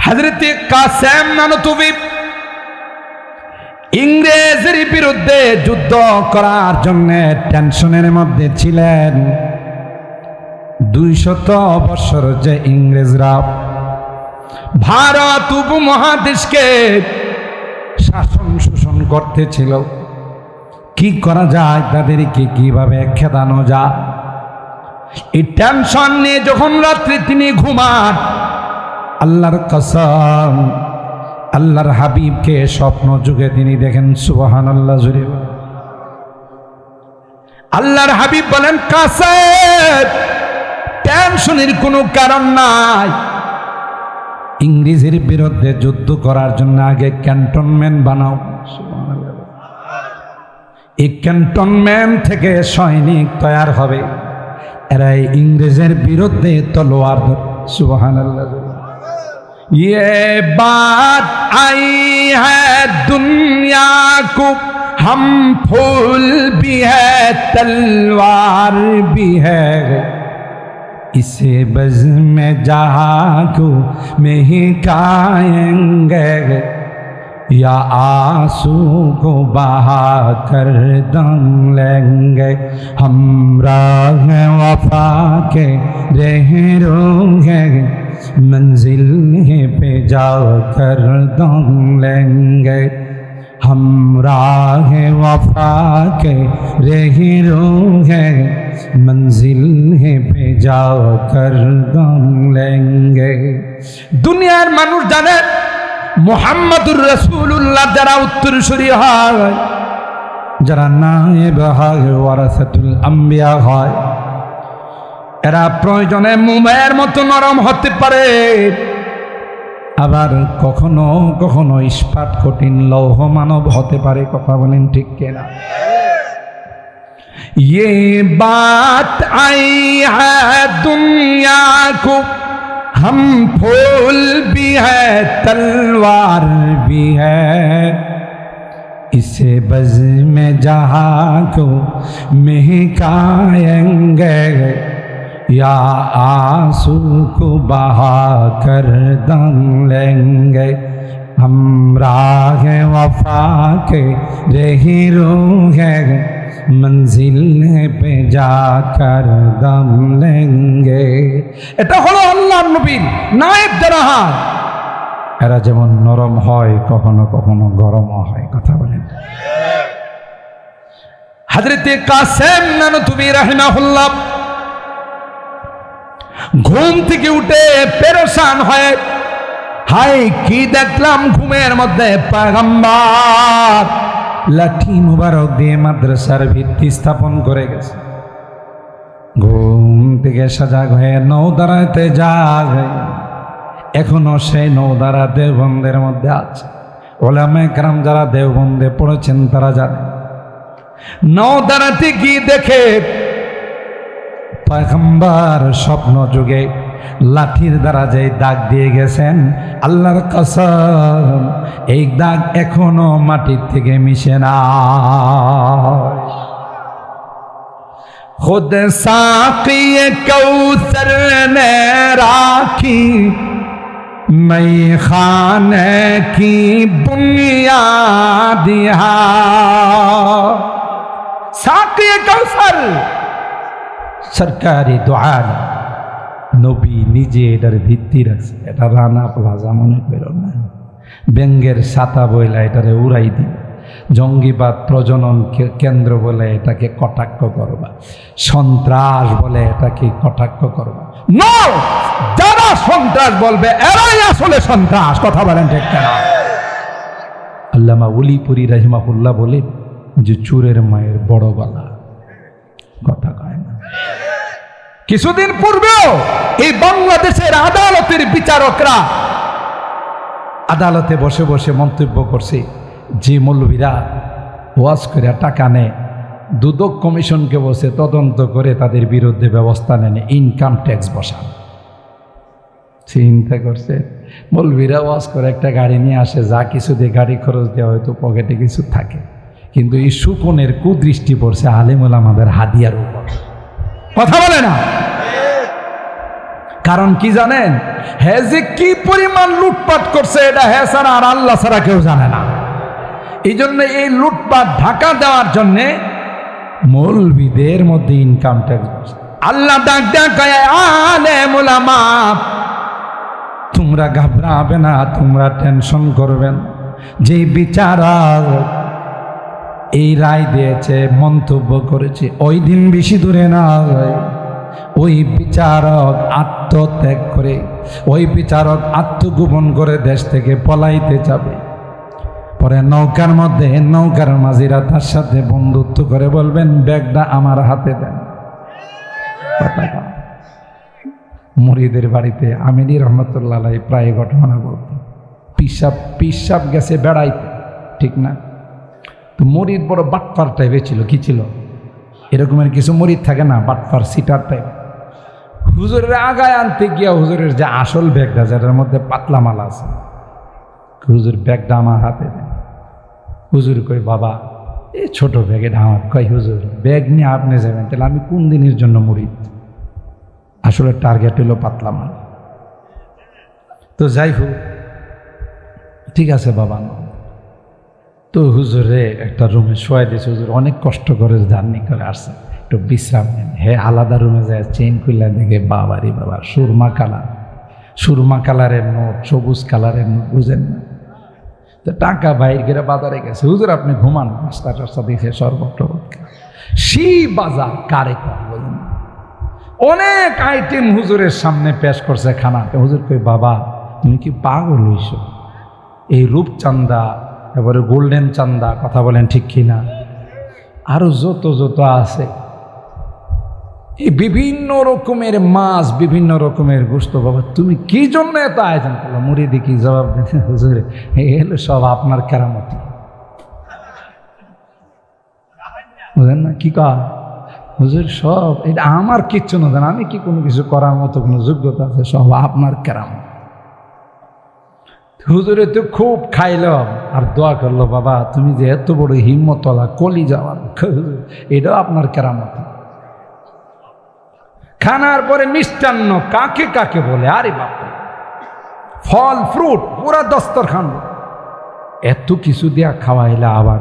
হযরতে কাসেম নানতুবি ইংরেজের বিরুদ্ধে যুদ্ধ করার জন্য টেনশনের মধ্যে ছিলেন। 200 বছর যে ইংরেজরা ভারত উপমহাদেশকে শাসন শোষণ করতেছিল, কি করা যায়, তাদেরকে কিভাবে খেদানো যায়, এই টেনশন নিয়ে যখন রাত্রে তিনি ঘুমান, আল্লাহর কসম আল্লাহর হাবিবকে স্বপ্ন যুগে তিনি দেখেন। সুবহানাল্লাহ জুড়ে আল্লাহর হাবিব বলেন, কাসেম টেনশনের কোনো কারণ নাই, ইংরেজের বিরুদ্ধে যুদ্ধ করার জন্য আগে ক্যান্টনমেন্ট বানাও। এই ক্যান্টনমেন্ট থেকে সৈনিক তৈরি হবে, এরা ইংরেজের বিরুদ্ধে তলোয়ার। সুবহানাল্লাহ। ये बात आई है दुनिया को, हम फूल भी है तलवार भी है, इसे बज़ में जहाँ को महकाएंगे, या आंसू को बहा कर दम लेंगे, हम राह वफा के रहरोगे, मंजिल पे जाकर दम लेंगे, हम राह वफा के रहरोगे, मंजिल पे जाकर दम लेंगे। दुनियार মানুষ জানে মুহাম্মদুর রাসূলুল্লাহ যারা উত্তরসূরি হয়, যারা নায়েব হয়, ওয়ারাসাতুল আম্বিয়া হয়, এরা প্রয়োজনে মোমের মতো নরম হতে পারে, আবার কখনো কখনো ইস্পাত কঠিন লৌহ মানব হতে পারে। কথা বলেন ঠিক কিনা? ये बात आई है दुनिया को, हम फूल भी है तलवार भी है, इसे बज़ में जहाँ को महकाएंगे, या आंसू को बहा कर दम लेंगे, हम राह वफा के रहरोगे, मंजिल पे जाकर दम लेंगे। এটা হলো আল্লাহর নবীর নায়েব যারা হয়, এরা যেমন নরম হয় কখনো কখনো গরম হয়। কথা বলেন। হযরতে কাসেম নানতুবি রাহিমাহুল্লাহ ঘুম থেকে উঠে পেরেশান হয়ে, হায় কি দেখলাম ঘুমের মধ্যে, পয়গম্বর লাঠি মুবারক দিয়ে মাদ্রাসার ভিত্তি স্থাপন করে গেছে। ঘুম থেকে সজাগ হয়ে নৌদারাতে যায়, এখনো সেই নৌদারা দেওবন্দের মধ্যে আছে। ওলামায়ে কেরাম যারা দেওবন্দে পড়েছেন তারা জানে, নৌদারাতে গিয়ে দেখে পয়গম্বর স্বপ্ন যুগে লাঠির দ্বারা যে দাগ দিয়ে গেছেন, আল্লাহর কসম এই দাগ এখনো মাটির থেকে মিশে না। खुद साक़ी कौसर ने राखी मई खाने की बुनियाद, साक़ी कौसर সরকারি দোয়া, নবী নিজে এটার ভিত্তি রাখছে। এটা রানা প্লাজা মনে করো না, ব্যঙ্গের ছাতা বইলা এটারে উড়াই দিন, জঙ্গিবাদ প্রজনন কেন্দ্র বলে এটাকে কটাক্ষ করবা, সন্ত্রাস বলে এটাকে কটাক্ষ করবা। নো, যারা সন্ত্রাস বলবে এরাই আসলে সন্ত্রাস। কথা বলেন ঠিক না? আল্লামা উলিপুরি রাহিমাহুল্লাহ বলে যে চুরের মায়ের বড় গলা, কথা কয় না। কিছুদিন পূর্বেও এই বাংলাদেশের আদালতের বিচারকরা আদালতে বসে বসে মন্তব্য করছে, যে মৌলবীরা ওয়াজ করে টাকা নেয়, দুদক কমিশনকে বসে তদন্ত করে তাদের বিরুদ্ধে ব্যবস্থা নেন, ইনকাম ট্যাক্স বসান। চিন্তা করছে, মৌলবীরা ওয়াজ করে একটা গাড়ি নিয়ে আসে, যা কিছু দিয়ে গাড়ি খরচ দেওয়া হয়তো পকেটে কিছু থাকে, কিন্তু এই সুকনের কুদৃষ্টি পড়ছে আলেম ওলামাদের হাদিয়ার উপর। কথা বলে না? কারণ কি জানেন? হ্যাঁ, যে কি পরিমাণ লুটপাট করছে এটা হ্যাঁ ছাড়া আর আল্লাহ ছাড়া কেউ জানে না। এই জন্য এই লুটপাট ঢাকা দেওয়ার জন্যে মৌলবীদের মধ্যে ইনকাম ট্যাক্স। আল্লাহ ডাক দেয়, আলেম উলামা, তোমরা ঘাবড়াবে না, তোমরা টেনশন করবেন। যে বিচারক এই রায় দিয়েছে, মন্তব্য করেছে, ওই দিন বেশি দূরে না, ওই বিচারক আত্মত্যাগ করে, ওই বিচারক আত্মগোপন করে দেশ থেকে পলাইতে যাবে। পরে নৌকার মধ্যে নৌকার মাঝিরা তার সাথে বন্ধুত্ব করে বলবেন, ব্যাগটা আমার হাতে দেন। মুরিদের বাড়িতে আমিনী রহমতুল্লাহ আলাইহি প্রায় ঘটনা বলতেন, পিসাব গেছে বেড়াইতে, ঠিক না? তো মুরিদ বড় বাটপার টাইপের ছিল। কি ছিল? এরকমের কিছু মুরিদ থাকে না, বাটপার সিটার টাইপ। হুজুরের আগায় আনতে গিয়া হুজুরের যে আসল ব্যাগটা, যেটার মধ্যে পাতলা মাল আছে, হুজুর ব্যাগটা আমার হাতে দেন। হুজুর কই, বাবা এই ছোট ব্যাগেটা আমার। কই, হুজুর ব্যাগ নিয়ে আপনি যাবেন, তাহলে আমি কোন দিনের জন্য মুরিদ? আসলে টার্গেট হলো পাতলা মাল। তো যাই হোক, ঠিক আছে বাবা। তো হুজুরে একটা রুমে শোয়াই দিয়েছে। হুজুর অনেক কষ্ট করে জার্নি করে আসছে, একটু বিশ্রাম নেন। হ্যাঁ, আলাদা রুমে যায়, চেইন খুললে দেখে বাবারি বাবা, সুরমা কালারের নোট, সবুজ কালারের নোট, বুঝেন না? তো টাকা বাইর করে বাজারে গেছে। হুজুর আপনি ঘুমান, নাস্তা টাস্তা দিয়েছে, শরবত সেই বাজার কারে বলেন, অনেক আইটেম হুজুরের সামনে পেশ করছে খানাতে। হুজুর কই, বাবা তুমি কি পাগল হইছ? এই রূপচান্দা, এবারে গোল্ডেন চান্দা, কথা বলেন ঠিক কিনা, আরো যত যত আছে, এই বিভিন্ন রকমের মাছ, বিভিন্ন রকমের গোস্ত, বাবা তুমি কি জন্য এত আয়োজন করলো? মুরিদি কি জবাব দিতে? হুজুরে এলো সব আপনার কেরামতি। বুঝলেন না কি কয়? হুজুর সব এটা আমার কিচ্ছু না, জান আমি কি কোনো কিছু করার মতো কোনো যোগ্যতা আছে? সব আপনার কেরামত। হুজুরে তো খুব খাইল আর দোয়া করলো, বাবা তুমি যে এত বড় হিম্মতওয়ালা, কলি যাওয়ার, এটাও আপনার কেরামত। খানার পরে মিষ্টান্ন কাকে কাকে বলে, আরে বাপরে, ফল ফ্রুট পুরা দস্তরখান, এত কিছু দিয়া খাওয়াইলা আবার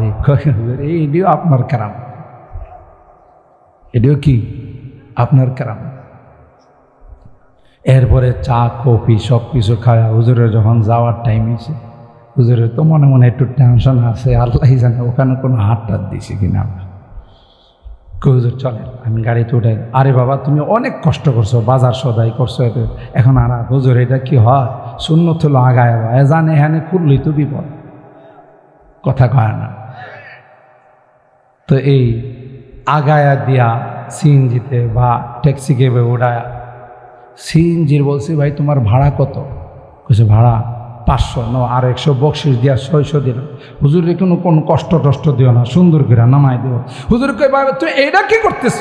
এটিও আপনার কেরামত। এটিও কি আপনার কেরামত। এরপরে চা কফি সব কিছু খাওয়া হুজুরের যখন যাওয়ার টাইম হয়েছে, হুজুরের তো মনে মনে একটু টেনশন আছে, আল্লাহ জানে ওখানে কোনো হাত টাত দিয়েছে কিনা। হুজুর চলেন, আমি গাড়িতে উঠে। আরে বাবা তুমি অনেক কষ্ট করছো, বাজার সদাই করছো, এখন আর হুজুর এটা কি হয়? সুন্নত হলো আগায়, জানে এখানে করলেই তো বিপদ, কথা কয় না। তো এই আগায়া দিয়া সিএনজিতে বা ট্যাক্সি কেবে উঠায়া, সিএনজির বলছি, ভাই তোমার ভাড়া কত? কইছে ভাড়া 500। ন আর 100 বকশিস দিয়া 600 দিলাম। হুজুর কোনো কষ্ট টষ্ট দিও না, সুন্দর করে নামাই দিও। হুজুর কই, ভাই তুই এটা কি করতেছ?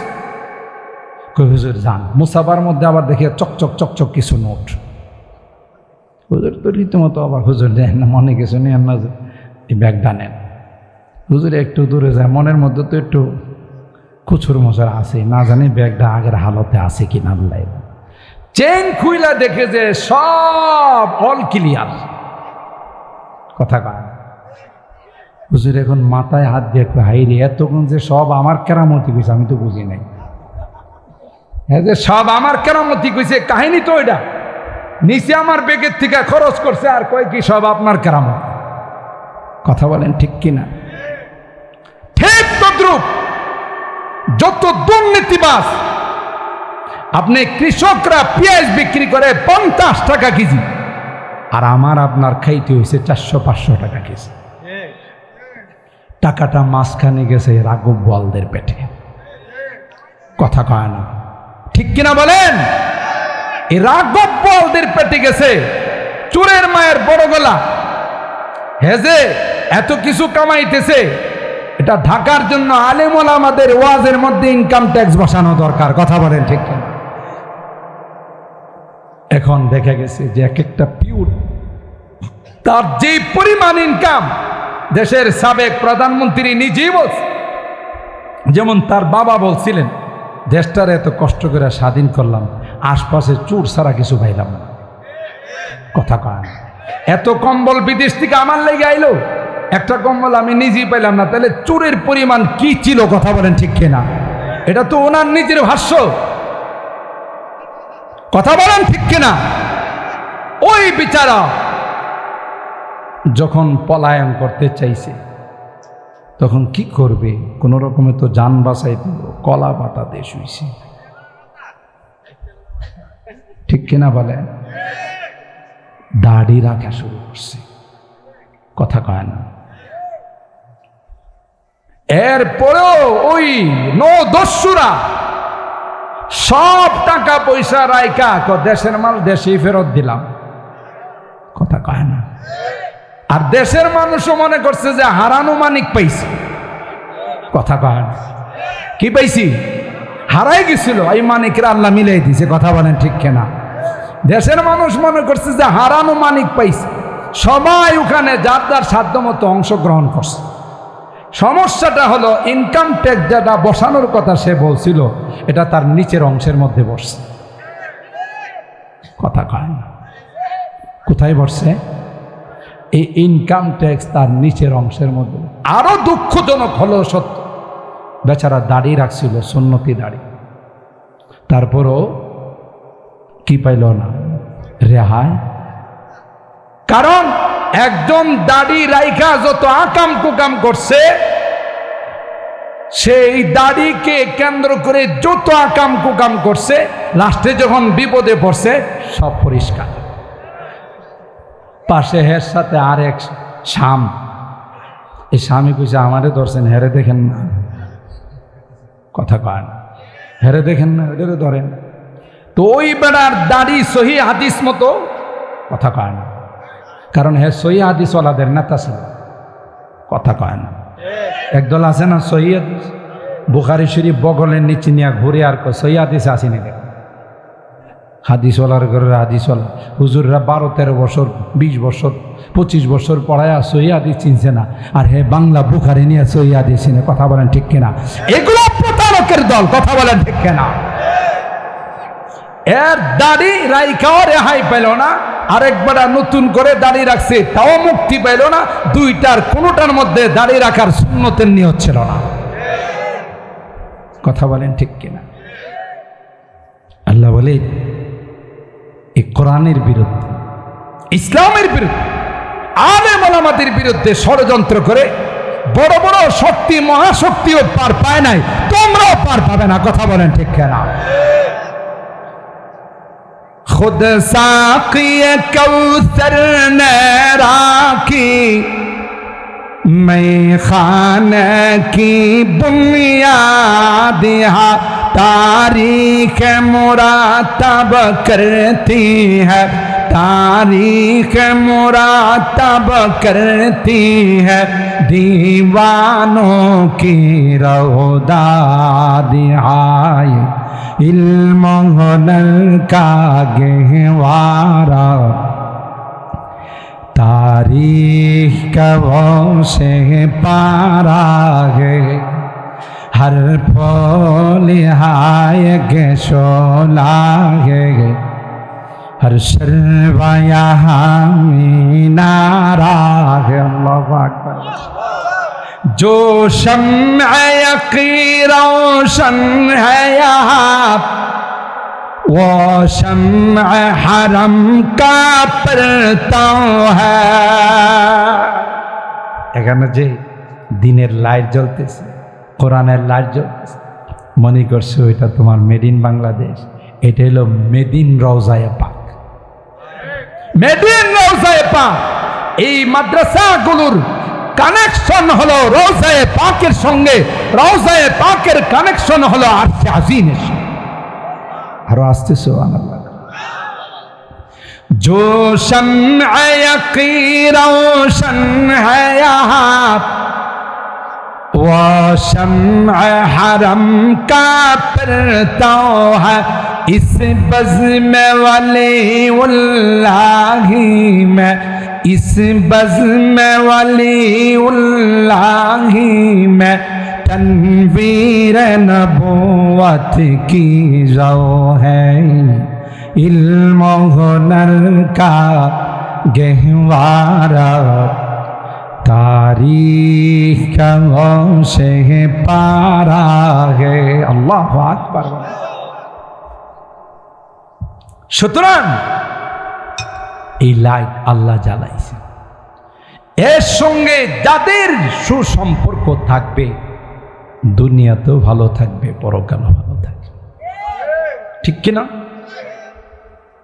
কই, হুজুর যান, মুসাবার মধ্যে আবার দেখে চকচক চকচক কিছু নোট। হুজুর তো রীতিমতো আবার, হুজুর দেন না, মনে কিছু নেন না, এই ব্যাগটা নেন। হুজুর একটু দূরে যায়, মনের মধ্যে তো একটু কুচুর মোচর আছে, না জানি ব্যাগটা আগের হালতে আছে কি না। চেন খুইলা দেখে যে সব অল ক্লিয়ার, কথা কয়। হুজুর এখন মাথায় হাত দিয়ে হাইরে, এতক্ষণ যে সব আমার কেরামতি কইছে আমি তো বুঝি নাই। হ্যাঁ, যে সব আমার কেরামতি কইছে, কাহিনী তো ওইটা নিচে আমার বেগের থেকে খরচ করছে, আর কয় কি সব আপনার কেরামত। কথা বলেন ঠিক কিনা? ঠিক তদ্রুপ যত দুর্নীতিবাজ, আপনি কৃষকরা পেঁয়াজ বিক্রি করে 50 টাকা কেজি, আর আমার আপনার খাইতে হয়েছে 400-500 টাকা কেজি। টাকাটা মাঝখানে গেছে রাঘব বোয়ালদের পেটে, কথা কয় না, ঠিক কিনা বলেন? এই রাঘব বোয়ালদের পেটে গেছে চোরের মায়ের বড় গলা। হেজে এত কিছু কামাইতেছে, এটা ঢাকার জন্য আলেম ওলামাদের ওয়াজের মধ্যে ইনকাম ট্যাক্স বসানো দরকার, কথা বলেন ঠিক কিনা? এখন দেখা গেছে যে এক একটা পিউর তার যে পরিমাণ ইনকাম, দেশের সাবেক প্রধানমন্ত্রী নিজেই বলছে, যেমন তার বাবা বলছিলেন, দেশটার এত কষ্ট করে স্বাধীন করলাম, আশপাশে চুর ছাড়া কিছু পাইলাম না। কথা কয় এত কম্বল বিদেশ থেকে আমার লেগে আইলো, একটা কম্বল আমি নিজেই পাইলাম না, তাহলে চুরের পরিমাণ কি ছিল? কথা বলেন ঠিক কিনা? এটা তো ওনার নিজের ভাষ্য। কথা বলেন ঠিক কিনা? ওই বিচারা যখন পলায়ন করতে চাইছে তখন কি করবে? কোন রকমে তো যান বাঁচাই দিল, কলা পাতা দেশ হইছে। ঠিক কিনা বলেন? দাড়ি রাখা শুরু করছে। কথা কয় না। এরপরেও ওই দস্যুরা সব টাকা পয়সা রাইকা দেশের মাল দেশেই ফেরত দিলাম। কথা কয় না। আর দেশের মানুষও মনে করছে যে হারানো মানিক পাইছি। কথা কয় না। কি পাইছি? হারাই গেছিল, এই মানিকরা আল্লাহ মিলাই দিছে। কথা বলেন ঠিক কিনা? দেশের মানুষ মনে করছে যে হারানো মানিক পাইছে। সবাই ওখানে যার যার সাধ্য মতো অংশগ্রহণ করছে। সমস্যাটা হলো ইনকাম ট্যাক্স যেটা বসানোর কথা সে বলছিল, এটা তার নিচের অংশের মধ্যে বসছে। কথা কয় না। কোথায় বসছে? এই ইনকাম ট্যাক্স তার নিচের অংশের মধ্যে। আরো দুঃখজনক হলো সত্য, বেচারা দাড়ি রাখছিল, সুন্নতি দাড়ি, তারপরও কি পাইল না? রেহাই। কারণ একজন দাড়ি রাইখা যত আকাম কুকাম করছে, সেই দাড়িকে কেন্দ্র করে যত আকাম কুকাম করছে, লাস্টে যখন বিপদে পড়ছে সব পরিষ্কার। পাশে হের সাথে আর এক শাম, এই স্বামী কইছে আমারে ধরছেন, হেরে দেখেন না। কথা কয় না। হেরে দেখেন না, এটারে ধরেন। তো ওই বেড়ার দাড়ি সহি হাদিস মতো। কথা কয় না। কারণ হে সহি হাদিসওয়ালাদের নেতা ছিল। কথা কয় না। একদল আছে না সহি হাদিস, বুখারী শরীফ বগলের নিচে নিয়ে ঘুরে আর সহি হাদিস আসেনি। দেখ হাদিসওয়ালার ঘরের হাদিসওয়ালা হুজুররা 12-13 বছর 20 বছর 25 বছর পড়ায় সহি হাদিস চিনছে না, আর হে বাংলা বুখারী নিয়ে সহি হাদিস চিনে। কথা বলেন ঠিক কিনা? এগুলো প্রতারকের দল। কথা বলেন ঠিক কিনা? এর দাড়ি রাইখাও রেহাই পেল না, আরেকবার নতুন করে দাড়ি রাখছে, তাও মুক্তি পেল না। দুইটার কোনোটার মধ্যে দাড়ি রাখার সুন্নতের নিয়ত ছিল না। কথা বলেন ঠিক কিনা? আল্লাহ বলে এই কোরআনের বিরুদ্ধে, ইসলামের বিরুদ্ধে, আলেম ওলামাদের বিরুদ্ধে ষড়যন্ত্র করে বড় বড় শক্তি মহাশক্তিও পার পায় নাই, তোমরাও পার পাবে না। কথা বলেন ঠিক কিনা? खुद साक़ी कौसर ने राखी, मैं खाने की बुनियाद यहाँ तारीख मुरातब करती है, तारीख मुरातब करती है, दीवानों की रौदा दिहाई इल्म हुनर का गहवारा, तारीख कबो से पारा है, हर फूल हाय के शोला है, हर शर्वा यहाँ मीनारा है। अल्लाहु अकबर। जो शम्अ यक़ीन रोशन है यहाँ, वो शम्अ हरम का परताव है। এখানে যে দিনের লাইট জ্বলতেছে, কোরআনের লাইট জ্বলতেছে, মনে করছো এটা তোমার মেড ইন বাংলাদেশ। এটা হলো মেড ইন রওজায়ে পাক। মেড ইন রওজায়ে পাক। এই মাদ্রাসাগুলোর কানেকশন হলো রওজায়ে পাকের সঙ্গে, রওজায়ে পাকের কানেকশন হলো আরশে আজিমের সঙ্গে। আরো আসতে সুবহানাল্লাহ। जो शम्अ यक़ीन रोशन है यहाँ, वो शम्अ हरम का परताव है, इस बज़्म वलीउल्लाही में, इस बज़्म वलीउल्लाही में तनवीर नबुव्वत की जो है। ইলম হুনর কা গহওয়ারা तारीख का गौशे पारा है अल्लाहु আকবার। সুতরাং এই লাইট আল্লাহ জ্বালাইছে, এর সঙ্গে যাদের সুসম্পর্ক থাকবে দুনিয়াতেও ভালো থাকবে, পরকালও ভালো থাকবে। ঠিক কিনা?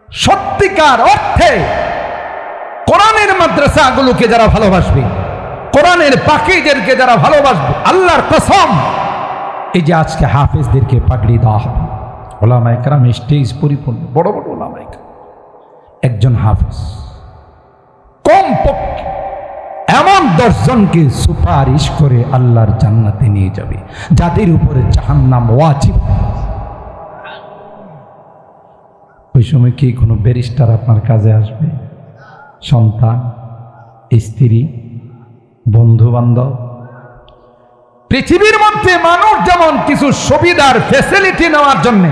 সত্যিকার অর্থে কোরআনের মাদ্রাসাগুলোকে যারা ভালোবাসবে, কোরআনের পাখীদেরকে যারা ভালোবাসবে, আল্লাহর কসম, এই যে আজকে হাফেজদেরকে পাগড়ি দেওয়া হবে, ওলামায়ে কেরাম স্টেজ পরিপূর্ণ, বড় বড় ওলামায়ে কেরাম, একজন হাফেজ কমপক্ষে এমন 10 জনকে সুপারিশ করে আল্লাহর জান্নাতে নিয়ে যাবে, যাদের উপরে জাহান্নাম ওয়াজিব। ওই সময় কি কোনো ব্যারিস্টার আপনার কাজে আসবে? সন্তান, স্ত্রী, বন্ধু বান্ধব? পৃথিবীর মধ্যে মানুষ যেমন কিছু সুবিধার ফ্যাসিলিটি নেওয়ার জন্য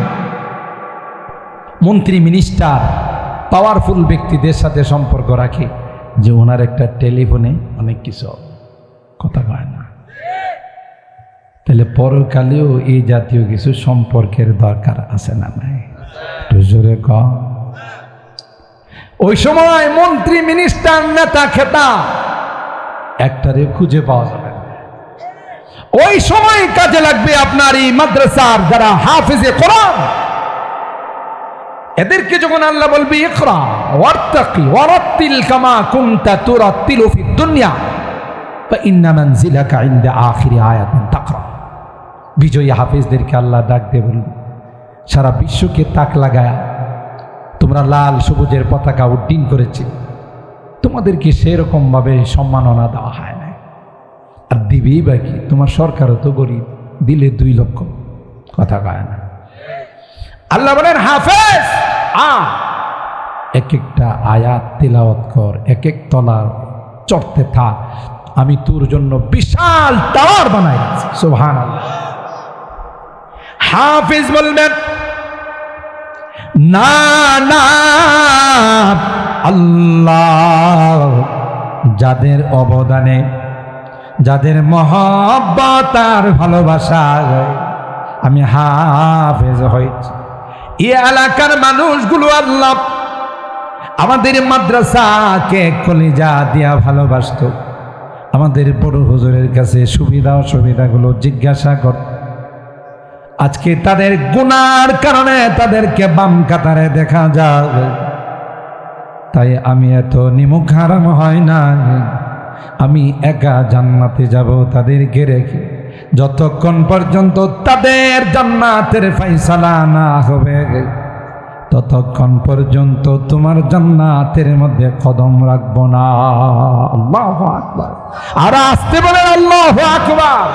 মন্ত্রী, মিনিস্টার, পাওয়ারফুল ব্যক্তিদের সাথে সম্পর্ক রাখে, যে ওনার একটা টেলিফোনে অনেক কিছু কথা কয় না, তাহলে পরকালেও এই জাতীয় কিছু সম্পর্কের দরকার আছে না নাই? জোরে কম। ওই সময় মন্ত্রী, মিনিস্টার, নেতা, খেতা একটারে খুঁজে পাওয়া যাবে। ওই সময় কাজে লাগবে আপনার এই মাদ্রাসার যারা হাফেজে কোরআন, এদেরকে যখন আল্লাহ বলবে ইকরা ওয়ারতাকি ওয়ারাত্তিল কামা কুনতা তুরাত্তিলু ফিদ দুনিয়া ফা ইন্না মানজিলাকা ইনদা আখিরি আয়াতিন তাকরা। বিজয়ী হাফেজদেরকে আল্লাহ ডাক দিয়ে বলবে, সারা বিশ্বকে তাক লাগায়া তোমরা লাল সবুজের পতাকা উড্ডীন করেছে, তোমাদেরকে সেরকম ভাবে সম্মাননা দেওয়া হয় না, আর দিবেই বাকি, তোমার সরকারও তো গরিব, দিলে 2 লক্ষ, কথা কয় না। আল্লাহ বলেন হাফেজ এক একটা আয়াত তিলাওয়াত কর, এক এক তলা চড়তে থাক, আমি তোর জন্য বিশাল টাওয়ার বানাই দিয়েছি। সুবহানাল্লাহ। হাফেজ বলবেন না না, আল্লাহ যাদের অবদানে, যাদের মহব্বত আর ভালোবাসা আমি হাফেজ হয়েছি, এই এলাকার মানুষগুলো আল্লাহ আমাদের মাদ্রাসাকে কলিজা দিয়া ভালোবাসত, আমাদের বড় হুজুরের কাছে সুবিধা অসুবিধাগুলো জিজ্ঞাসা কর। আজকে তাদের গুনার কারণে তাদেরকে বাম কাতারে দেখা যায়, তাই আমি এত নিমুখ হারাম হয় না, আমি একা জান্নাতে যাব তাদেরকে রেখে, যতক্ষণ পর্যন্ত তাদের জান্নাতের ফায়সালা না হবে ততক্ষণ পর্যন্ত তোমার জান্নাতের মধ্যে কদম রাখবো না। আল্লাহু আকবার। আর আসতে বলেন আল্লাহু আকবার।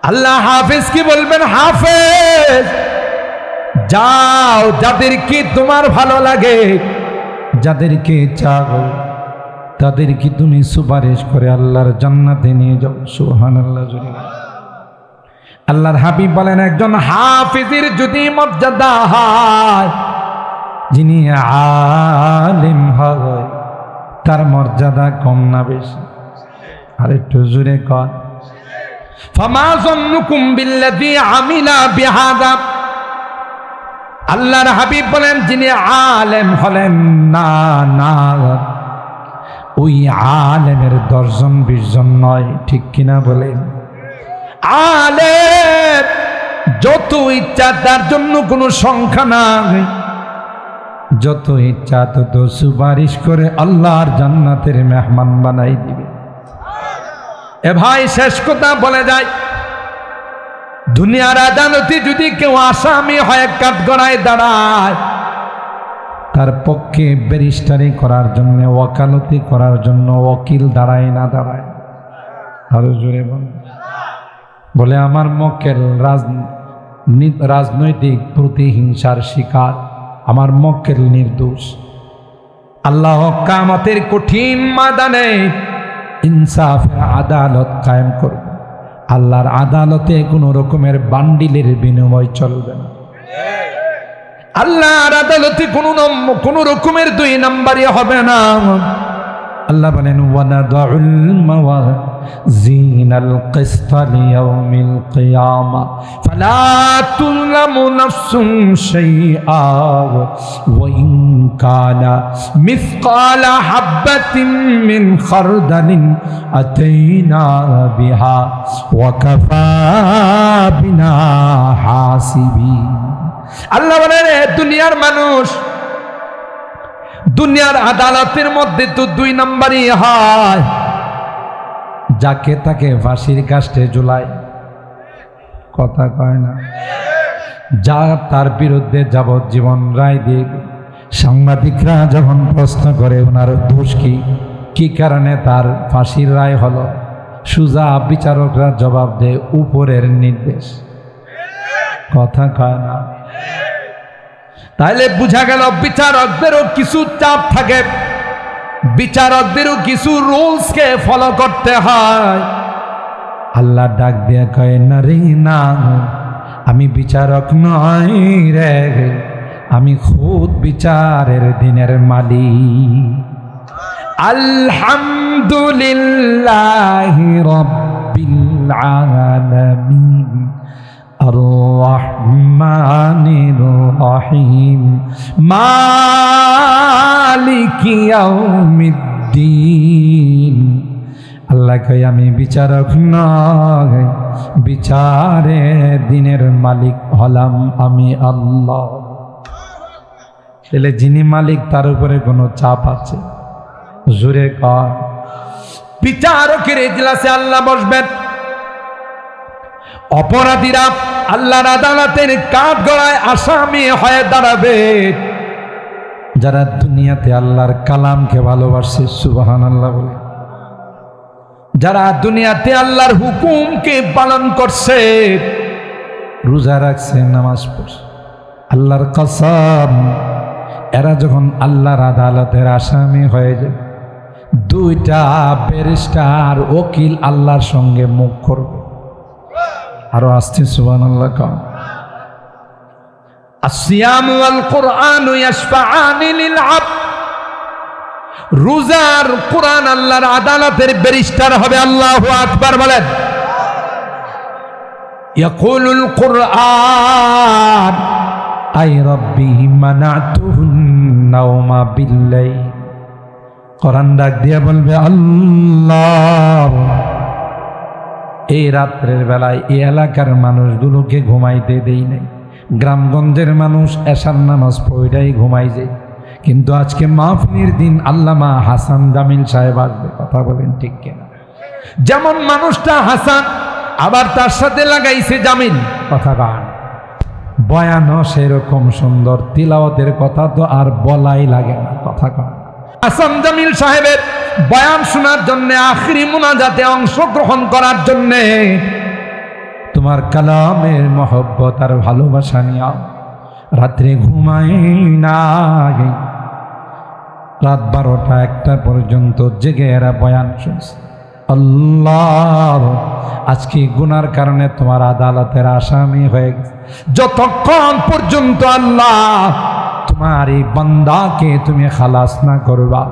আল্লাহ হাফেজ কি বলবেন, হাফেজ যাও, যাদেরকে তোমার ভালো লাগে, যাদেরকে চাও, তাদেরকে তুমি সুপারিশ করে আল্লাহর জান্নাতে নিয়ে যাও। সুবহানাল্লাহ। আল্লাহর হাবিব বলেন, একজন হাফেজের যদি মর্যাদা হয়, যিনি আলিম হয়, তার মর্যাদা কম না বেশি? আরেকটু জোরে কর। ফামা যন্নুকুম বিল্লাযী আমিলা বিহাযা। আল্লাহর হাবিব বলেন, যিনি আলেম হলেন না না, ওই আলেমের 10 জন 20 জন নয়, ঠিক কিনা বলেন? আলেম যত ইচ্ছা, তার জন্য কোনো সংখ্যা নাই, যত ইচ্ছা তত সুপারিশ করে আল্লাহর জান্নাতের মেহমান বানাই দিবে। এ ভাই, শেষ কথা বলে যায়, দুনিয়ার আদালতে যদি কেউ আসামি হয়, কাঠগড়ায় দাঁড়ায়, তার পক্ষে ব্যারিস্টারি করার জন্য, ওয়াকালতি করার জন্য ওকিল দাঁড়ায় না দাঁড়ায়? আরো জোরে বলে, আমার মক্কেল রাজনৈতিক প্রতিহিংসার শিকার, আমার মক্কেল নির্দোষ। আল্লাহ কিয়ামতের কঠিন ময়দানে ইনসাফের আদালত কায়েম করবে। আল্লাহর আদালতে কোনো রকমের বান্ডিলের বিনিময় চলবে না। আল্লাহর আদালতে কোন রকমের দুই নাম্বারই হবে না। আল্লাহ বলেন ওয়ানাদুল মাওয়াজিনাল কিসতা লিয়াউমিল কিয়ামা ফালা তুযলামু নাফসুন শাইআ ওয়া ইন কানা মিসকালা হাববাতিন মিন খারদালিন আতাইনা বিহা ওয়া কাফা বিনা হাসিবিন। আল্লাহ বলেন দুনিয়ার মানুষ, দুনিয়ার আদালতের মধ্যে তো দুই নাম্বারই হয়, যাকে তাকে ফাঁসির কাস্টে ঝুলায়, কথা কয় না, যা তার বিরুদ্ধে যাবজ্জীবন রায় দিয়ে। সাংবাদিকরা যখন প্রশ্ন করে ওনার দোষ কি কারণে তার ফাঁসির রায় হলো, সুজা বিচারকরা জবাব দেয় উপরের নির্দেশ, কথা কয় না। তাইলে বুঝা গেল বিচারকদেরও কিছু চাপ থাকে, বিচারকদেরও কিছু রুলসকে ফলো করতে হয়। আল্লাহ ডাক দিয়ে কয় না রে না, আমি বিচারক নই রে, আমি খুদ বিচারের দিনের মালিক। আলহামদুলিল্লাহি রাব্বিল আলামিন আর-রহমানির রহিম মালিকি ইয়াউমিদ্দিন। আল্লাহ কয় আমি বিচারক নই, বিচারের দিনের মালিক হলাম আমি আল্লাহ। তাহলে যিনি মালিক তার উপরে কোনো চাপ আছে? জোরে কয়। বিচারকের ইজলাসে আল্লাহ বসবেন, অপরাধীরা আল্লাহর আদালতের কাঠগড়ায় আসামি হয়ে দাঁড়াবে। যারা দুনিয়াতে আল্লাহর কালামকে ভালোবাসে, সুবহানাল্লাহ বলে, যারা দুনিয়াতে আল্লাহর হুকুমকে পালন করছে, রোজা রাখছে, নামাজ পড়ছে, আল্লাহর কসম, এরা যখন আল্লাহর আদালতের আসামি হয়ে যায়, দুইটা ব্যারিস্টার উকিল আল্লাহর সঙ্গে মুখ করবে। আরো আসছে সুবহানাল্লাহ কও। আসিয়াম ওয়াল কুরআন ইয়াশফাআনি লিল আবদ। রোজার কুরআন আল্লাহর আদালতের ব্যারিস্টার হবে। আল্লাহু আকবার বলেন। ইয়াকুলুল কুরআন আই রাব্বি মানাতুহুন নাওমা বিল্লাইল। কোরআন ডাক দিয়া বলবে আল্লাহ, এই রাত্রের বেলায় এই এলাকার মানুষগুলোকে ঘুমাইতে দেই নাই। গ্রামগঞ্জের মানুষ এশার নামাজ পড়াই ঘুমাই যায়, কিন্তু আজকে মাহফিলের দিন আল্লামা হাসান জামিল সাহেব আসবে। কথা বলেন ঠিক কিনা? যেমন মানুষটা হাসান, আবার তার সাথে লাগাইছে জামিল, কথা গান, বয়ানও সেরকম সুন্দর, তিলাওয়াতের কথা তো আর বলাই লাগে না, কথা গান। হাসান জামিল সাহেবের বয়ান শোনার জন্য, আখিরি মুনাজাতে অংশগ্রহণ করার জন্য তোমার কালামের মহব্বত আর ভালোবাসা নিয়া রাত্রে ঘুমাই না, রাত 12টা-1টা পর্যন্ত জেগে এরা বয়ান শুনছে। আল্লাহ, আজকে গুনার কারণে তোমার আদালতের আসামি হয়ে গেছে। যতক্ষণ পর্যন্ত আল্লাহ তোমার এই বান্দাকে তুমি খালাস না করবা,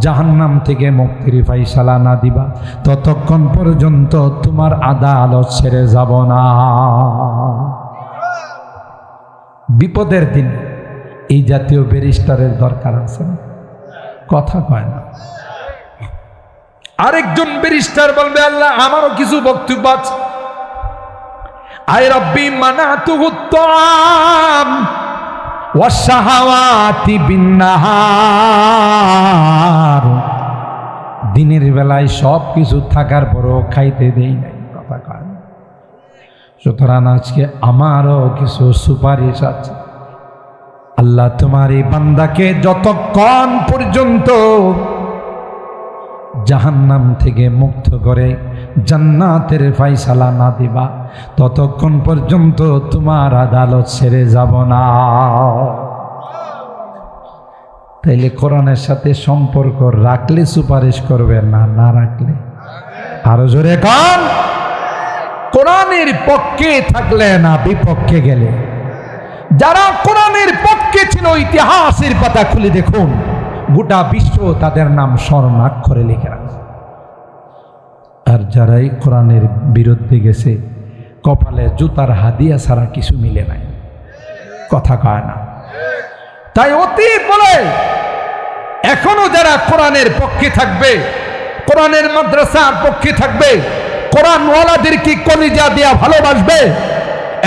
জাহান্নাম থেকে মুক্তির ফাইসালা না দিবা, ততক্ষণ পর্যন্ত তোমার আদালত ছেড়ে যাব না। বিপদের দিন এই জাতীয় ব্যারিস্টারের দরকার আছে না, কথা কয় না। আরেকজন ব্যারিস্টার বলবে আল্লাহ আমারও কিছু বক্তব্য আছে। আয় রব্বি মানাতুহু তাআম ওয়াশ-শাহাওয়াতি বিন-নাহার। দিনের বেলায় সব কিছু থাকার পরও খাইতে দেই নাই, কথা কয়। সুতরাং আজকে আমারও কিছু সুপারিশ আছে। আল্লাহ তোমার এই বান্দাকে যতক্ষণ পর্যন্ত জাহান্নাম থেকে মুক্ত করে জান্নাতের ফায়সালা না দিবা, ততক্ষণ পর্যন্ত তোমার আদালত ছেড়ে যাব না। তাইলে কোরআনের সাথে সম্পর্ক রাখলে সুপারিশ করবে, না না রাখলে? আরো জোরে কোন? কোরআনের পক্ষে থাকলে না বিপক্ষে গেলে? যারা কোরআনের পক্ষে ছিল ইতিহাসের পাতা খুলে দেখুন, গোটা বিশ্ব তাদের নাম স্বর্ণাক্ষরে লিখে রাখছে। আর যারাই কোরআনের বিরুদ্ধে গেছে, কপালে জুতার হাদিয়া ছাড়া কিছু মিলে নাই, কথা কয় না। তাই অতীত বলে এখনো যারা কোরআনের পক্ষে থাকবে, কোরআনের মাদ্রাসার পক্ষে থাকবে, কোরআনওয়ালাদেরকে কলিজা দিয়া ভালোবাসবে,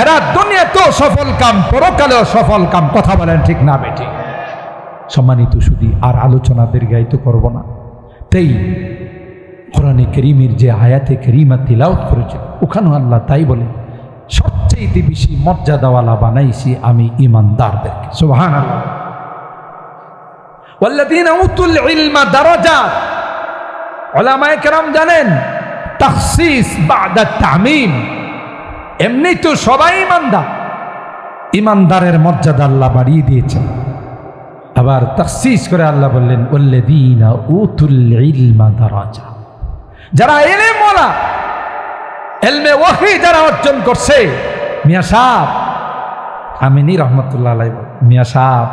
এরা দুনিয়াতেও সফল কাম, পরকালেও সফল কাম। কথা বলেন ঠিক না বেঠিক? সম্মানিত সুধী, আর আলোচনা দীর্ঘায়িত করব না। তাই কোরআনে কারীমের যে আয়াতে কারীমা তিলাওয়াত করেছে, ওখানে আল্লাহ তাই বলে সবচেয়ে বেশি মর্যাদাওয়ালা বানাইছি আমি ঈমানদারদেরকে। সুবহানাল্লাহ। ওয়াল্লাযীনা উতুল ইলমা দারাজাত। উলামায়ে কেরাম জানেন, তাখসিস বাদা তামিম। এমনি তো সবাই ঈমানদার, ঈমানদারের মর্যাদা আল্লাহ বাড়িয়ে দিয়েছেন। আবার তাখসিস করে আল্লাহ বললেন ওয়াল্লাযীনা উতুল ইলমা দারাজাত। যারা ইলম ওয়ালা, ইলমে ওয়াহী যারা অর্জন করছে, মিয়া সাহেব আমিনী রহমাতুল্লাহ আলাইহি, মিয়া সাহেব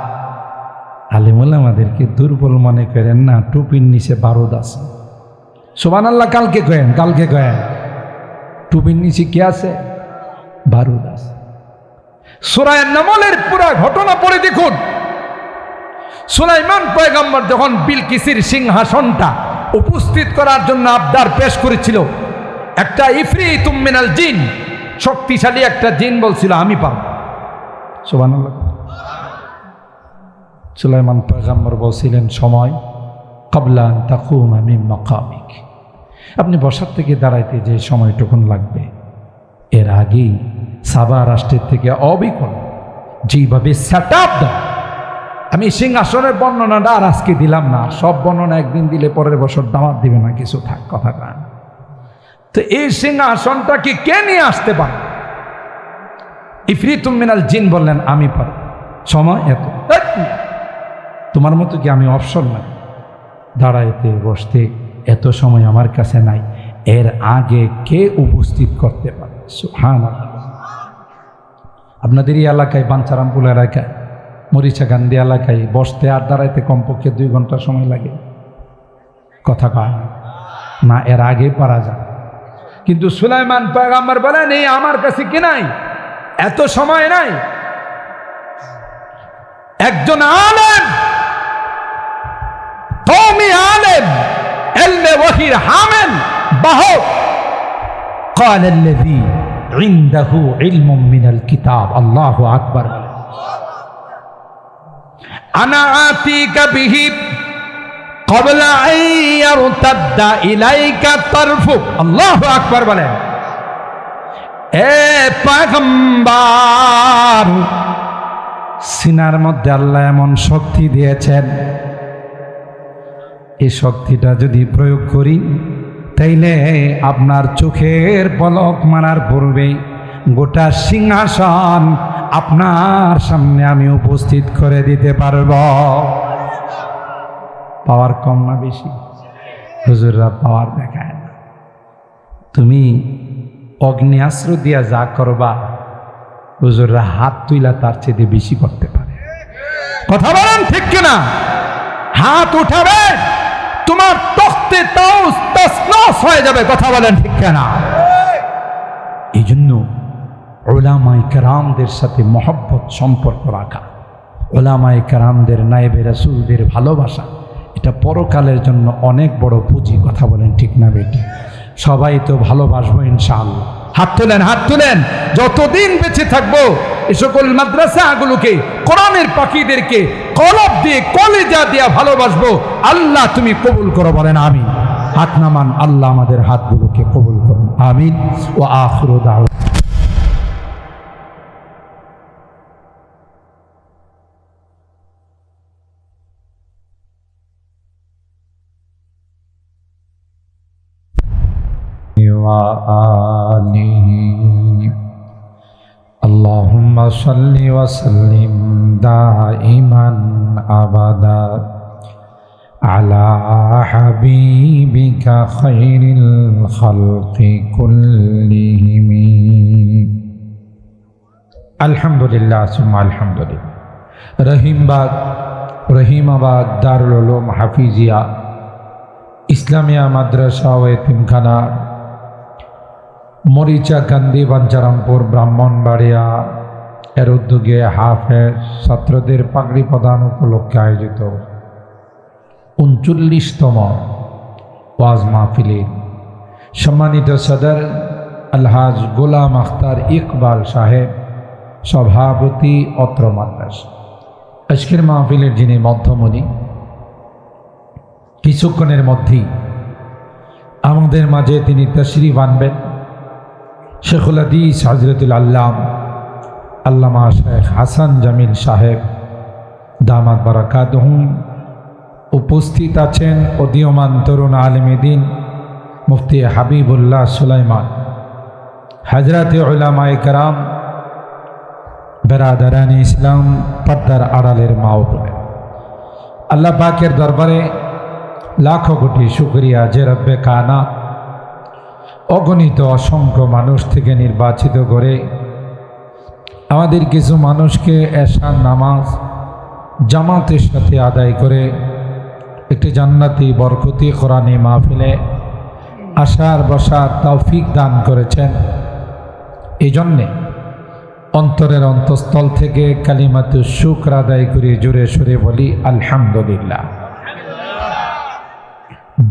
আলেম ওলামাদেরকে দুর্বল মনে করেন না, টুপির নিচে বারুদ আছে। সুবহানাল্লাহ। কালকে কয়েন, কালকে কয়েন, টুপির নিচে কি আছে? বারুদ আছে। সূরা নামলের পুরা ঘটনা পড়ে দেখুন। সুলাইমান পয়গম্বর যখন বিলকিসের সিংহাসনটা উপস্থিত করার জন্য আবদার পেশ করেছিল, একটা ইফরিতুম মিনাল জিন, শক্তিশালী একটা জিন বলছিল আমি পারব। সুবহানাল্লাহ। সুলাইমান পয়গম্বর বলছিলেন সময় ক্বাবলা আন তাকুমা মিন মাকামিক, আপনি বসার থেকে দাঁড়াইতে যে সময়টুকুন লাগবে, এর আগেই সাবা রাষ্ট্রের থেকে অবিকল যেভাবে সেট আপ দেয়। আমি সিংহাসনের বর্ণনাটা আর আজকে দিলাম না, সব বর্ণনা একদিন দিলে পরের বছর দাওয়াত দিবে না, কিছু থাক, কথা কান। তো এই সিংহাসনটাকে কে নিয়ে আসতে পারে? ইফরিতুম মিনাল জিন বললেন আমি পারব। সময় এত, তোমার মতো কি আমি অপশন নাই, দাঁড়াইতে বসতে এত সময় আমার কাছে নাই, এর আগে কে উপস্থিত করতে পারে? সুবহানাল্লাহ। আপনাদের এই এলাকায়, বাঞ্ছারামপুর এলাকায়, মরিচাকান্দি এলাকায় বসতে আর দাঁড়াইতে কমপক্ষে 2 ঘন্টা সময় লাগে, কথা কয় না? এর আগে পারা যায়। কিন্তু সুলাইমান পয়গম্বর বলেন এই আমার কাছে কি নাই, এত সময় নাই। একজন আলেম, কওমি আলেম, ইলমে ওয়াহীর হামিল, বাহক, قال الذي عنده علم من الكتاب, আল্লাহু আকবার। আনা আতিকা বিহি ক্বাবলা আন ইয়ারতাদ্দা ইলাইকা তারফুক, আল্লাহু আকবার বলেন। এ পয়গম্বর, সিনার মধ্যে আল্লাহ এমন শক্তি দিয়েছেন, এই শক্তিটা যদি প্রয়োগ করি তাইলে আপনার চোখের পলক মারার পূর্বে গোটা সিংহাসন আপনার সামনে আমি উপস্থিত করে দিতে পারব। পাওয়ার কম না বেশি? হুজুররা পাওয়ার দেখায় না। তুমি অগ্নিয়াস্ত্র দিয়া যা করবা, হুজুররা হাত তুইলা তার চেয়ে বেশি করতে পারে। কথা বলেন ঠিক কিনা? হাত উঠাবে, তোমার তখতে তাউস তসনস হয়ে যাবে। কথা বলেন ঠিক কিনা? এই জন্য উলামায়ে কেরামদের সাথে মহব্বত সম্পর্ক রাখা, উলামায়ে কেরামদের নায়েবে রাসূলদের ভালোবাসা, এটা পরকালের জন্য অনেক বড় পুঁজি। কথা বলেন ঠিক না বেটি? সবাই তো ভালোবাসবো ইনশাআল্লাহ। হাত তুলেন, হাত তুলেন। যতদিন বেঁচে থাকবো এই সকল মাদ্রাসাগুলোকে, কোরআনের পাখিদেরকে কলব দিয়ে, কলিজা দিয়ে ভালোবাসবো। আল্লাহ তুমি কবুল করো, বলেন আমিন। হাত নামান, আল্লাহ আমাদের হাতগুলোকে কবুল করুন, আমিন। ওয়া আখিরু দাওয়া اللهم صل وسلم دائما أبدا على حبيبك خير الخلق كلهم আলহামদুলিল্লাহ সুম্মা আলহামদুলিল্লাহ। রহিমাবাদ দারুল উলুম হাফিজিয়া ইসলামিয়া মাদ্রাসা ও এতিমখানা, মরিচা কান্দি, বাঞ্চারামপুর, ব্রাহ্মণবাড়িয়া এর উদ্যোগে হাফেজ ছাত্রদের পাগড়ি প্রদান উপলক্ষে আয়োজিত 39তম ওয়াজ মাহফিলের সম্মানিত সদর আলহাজ গোলাম আখতার ইকবাল সাহেব সভাপতি অত্র মাদ্রাসা। আজকের মাহফিলের যিনি মধ্যমণি, কিছুক্ষণের মধ্যেই আমাদের মাঝে তিনি তশরিফ আনবেন। শেখুল হাদিস হযরতুল আল্লামা শেখ হাসান জামিল সাহেব দামাত বারাকাতুহুম। উপস্থিত আছেন উদীয়মান তরুণ আলেমে দ্বীন মুফতি হাবিবুল্লাহ সুলাইমান, হযরতে উলামায়ে কেরাম, বেরাদারানে ইসলাম, পর্দার আড়ালের মা ও বোনেরা, আল্লাহ পাকের দরবারে লাখো কোটি শুকরিয়া যে রব্বে কায়নাত অগণিত অসংখ্য মানুষ থেকে নির্বাচিত করে আমাদের কিছু মানুষকে এশার নামাজ জামাতের সাথে আদায় করে একটি জান্নাতি বরকতি কোরআনী মাহফিলে আসার বসার তৌফিক দান করেছেন। এই জন্যে অন্তরের অন্তঃস্থল থেকে কালিমাতু শুকর আদায় করে জোরে সোরে বলি আলহামদুলিল্লাহ।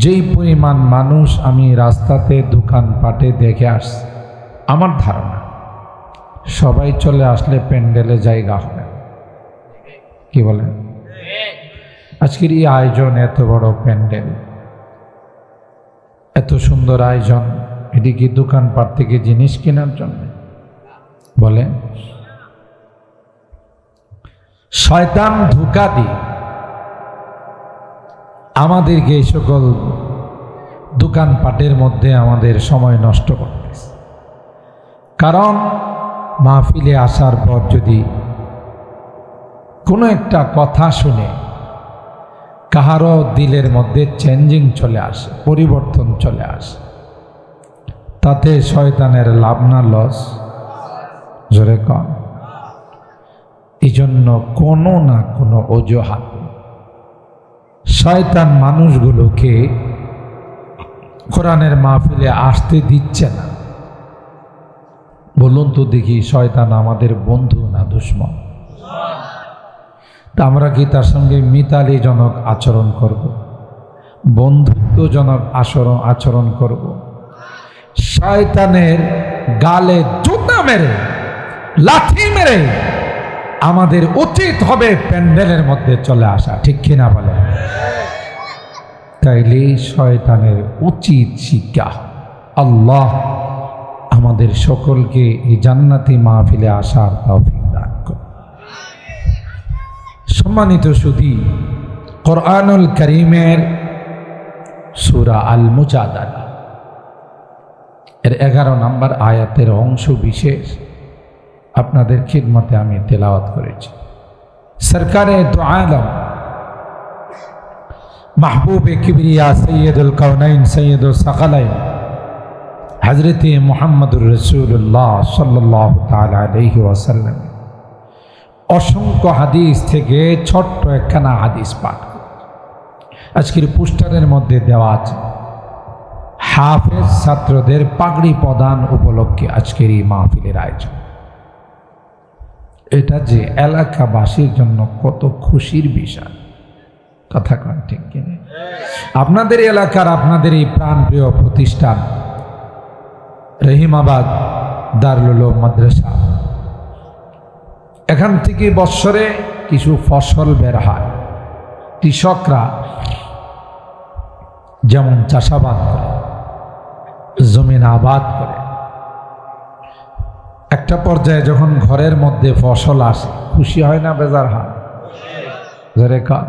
যেই পরিমাণ মানুষ আমি রাস্তাতে দোকানপাটে দেখে আসছি, আমার ধারণা সবাই চলে আসলে প্যান্ডেলে জায়গা হবে। কি বলেন? আজকের এই আয়োজন, এত বড় প্যান্ডেল, এত সুন্দর আয়োজন, এটি কি দোকানপাট থেকে জিনিস কেনার জন্য? বলেন, শয়তান ধোঁকা দিয়ে আমাদেরকে এই সকল দোকানপাটের মধ্যে আমাদের সময় নষ্ট করতেছে। কারণ মাহফিলে আসার পর যদি কোনো একটা কথা শুনে কাহারও দিলের মধ্যে চেঞ্জিং চলে আসে, পরিবর্তন চলে আসে, তাতে শয়তানের লাভ না লস? জোরে কন। এই জন্য কোনো না কোনো অজুহাত শয়তান মানুষগুলোকে কোরআনের মাহফিলে আসতে দিচ্ছে না। বলুন তো দেখি, শয়তান আমাদের বন্ধু না দুশমন? তা আমরা কি তার সঙ্গে মিতালিজনক আচরণ করব? বন্ধুত্বজনক আচরণ করব? শয়তানের গালে জুতা মেরে, লাথি মেরে আমাদের উচিত হবে প্যান্ডেলের মধ্যে চলে আসা, ঠিক কিনা বলে? তাইলে শয়তানের উচিত শিক্ষা। আল্লাহ আমাদের সকলকে এই জান্নাতি মাহফিলে আসার তৌফিক দান করুন। সম্মানিত সুধী, কোরআনুল কারীমের সূরা আল মুজাদালা এর 11 নম্বর আয়াতের অংশ বিশেষ আপনাদের খিদমতে আমি তেলাওয়াত করেছি। সরকারে দু আলম, মাহবুবে কিবরিয়া, সৈয়দুল কাউনাইন, সৈয়দুল সাকালাইন, হযরতে মুহাম্মদুর রাসূলুল্লাহ সাল্লাল্লাহু তাআলা আলাইহি ওয়াসাল্লাম অসংখ্য হাদিস থেকে ছোট্ট একখানা হাদিস পাঠ আজকের পোস্টারের মধ্যে দেওয়া আছে। হাফেজ ছাত্রদের পাগড়ি প্রদান উপলক্ষে আজকের এই মাহফিলের আয়োজন। এটা যে এলাকাবাসীর জন্য কত খুশির বিষয়, কথা কন ঠিক কিনা? আপনাদের এলাকার, আপনাদের এই প্রাণপ্রিয় প্রতিষ্ঠান রহিমাবাদ দারুল উলুম মাদ্রাসা, এখান থেকে বৎসরে কিছু ফসল বের হয়। কৃষকরা যেমন চাষাবাদ করে, জমিন আবাদ করে, একটা পর্যায়ে যখন ঘরের মধ্যে ফসল আসে খুশি হয় না বেজার হয়? ধরে কার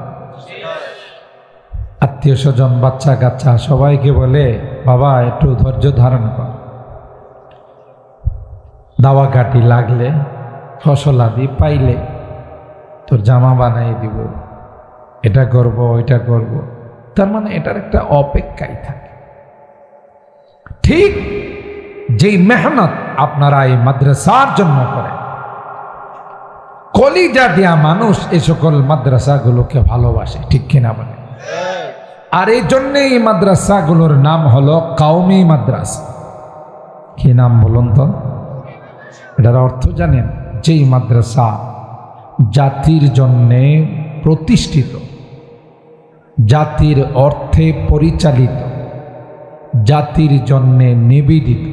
আত্মীয় স্বজন, বাচ্চা কাচ্চা সবাইকে বলে, বাবা একটু ধৈর্য ধারণ কর, দাওয়া কাটি লাগলে, ফসল আদি পাইলে তোর জামা বানাই দিব, এটা করব ওইটা করব। তার মানে এটার একটা অপেক্ষাই থাকে। ঠিক যেই মেহনত আপনারা এই মাদ্রাসার জন্য করেন, কলিজা দিয়া মানুষ এই সকল মাদ্রাসাগুলোকে ভালোবাসে, ঠিক কিনা বলে? আর এই জন্যে এই মাদ্রাসাগুলোর নাম হলো কওমি মাদ্রাসা। কি নাম বলুন তো? এটার অর্থ জানেন? যেই মাদ্রাসা জাতির জন্যে প্রতিষ্ঠিত, জাতির অর্থে পরিচালিত, জাতির জন্যে নিবেদিত,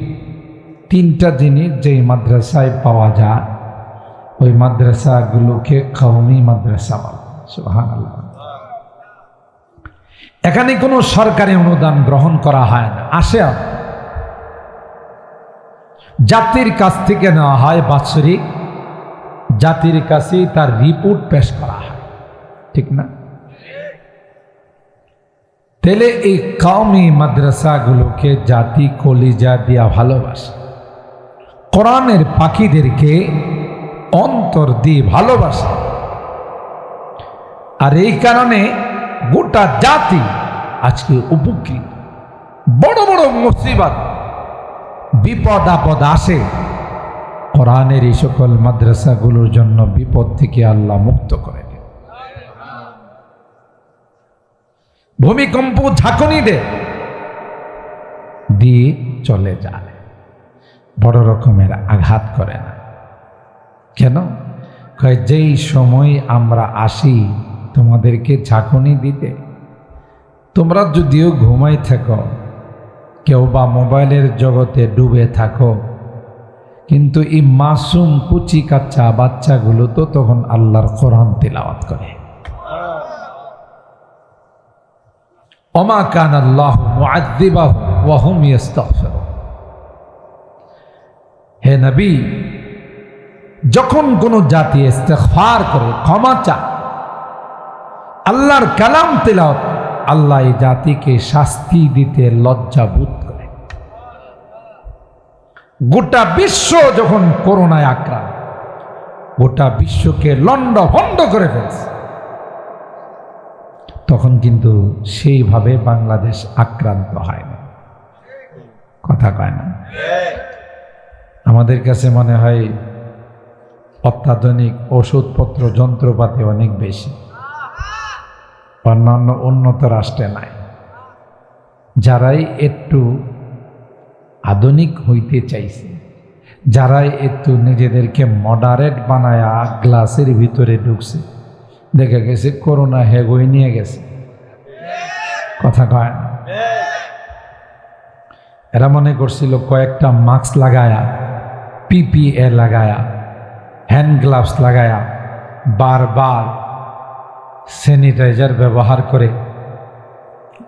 তিনটা জিনিস যেই মাদ্রাসায় পাওয়া যায় ওই মাদ্রাসাগুলোকে কওমি মাদ্রাসা বলে। সুবহানাল্লাহ। এখানে কোনো সরকারি অনুদান গ্রহণ করা হয় না, আসে জাতির কাছ থেকে নেওয়া হয় বাৎসরিক, জাতির কাছে তার রিপোর্ট পেশ করা হয়, ঠিক না? তাহলে এই কওমি মাদ্রাসাগুলোকে জাতি কলিজা দিয়া ভালোবাসে, কোরআনের পাখিদেরকে অন্তর দিয়ে ভালোবাসে। আর এই কারণে গোটা জাতি আজকে উপকৃত। বড় বড় মুসিবত বিপদ আপদ আসে কোরআনের এই সকল মাদ্রাসাগুলোর জন্য, বিপদ থেকে আল্লাহ মুক্ত করে দেন। ভূমিকম্প ঝাঁকুনি দিয়ে চলে যায়, বড় রকমের আঘাত করে না। কেন? যেই সময় আমরা আসি তোমাদেরকে ঝাঁকুনি দিতে, তোমরা যদিও ঘুমাই থাকো, কেউ বা মোবাইলের জগতে ডুবে থাকো, কিন্তু এই মাসুম কুচি কাচ্চা বাচ্চাগুলো তো তখন আল্লাহর কোরআন তিলাওয়াত করে। ওমা কানা আল্লাহু মুআযযিবাহুম ওয়া হুম ইস্তাগফিরুন। হে নবী, যখন কোন জাতি ইস্তিগফার করে, ক্ষমা চায়, আল্লাহর কালাম তিলাওয়াত, আল্লাহ এই জাতিকে শাস্তি দিতে লজ্জা বোধ করে। গোটা বিশ্ব যখন করোনায় আক্রান্ত, গোটা বিশ্বকে লন্ডভন্ড করে ফেলছে, তখন কিন্তু সেইভাবে বাংলাদেশ আক্রান্ত হয় না। কথা কয় না? আমাদের কাছে মনে হয় অত্যাধুনিক ওষুধপত্র যন্ত্রপাতি অনেক বেশি, অন্যান্য উন্নত রাষ্ট্রে নাই। যারাই একটু আধুনিক হইতে চাইছে, যারাই একটু নিজেদেরকে মডারেট বানায়া গ্লাসের ভিতরে ঢুকছে, দেখা গেছে করোনা হেগোই নিয়ে গেছে। কথা কয় না? এরা মনে করছিল কয়েকটা মাস্ক লাগায়া, পিপিএ লাগায়া, হ্যান্ড গ্লাভস লাগায়া, বারবার স্যানিটাইজার ব্যবহার করে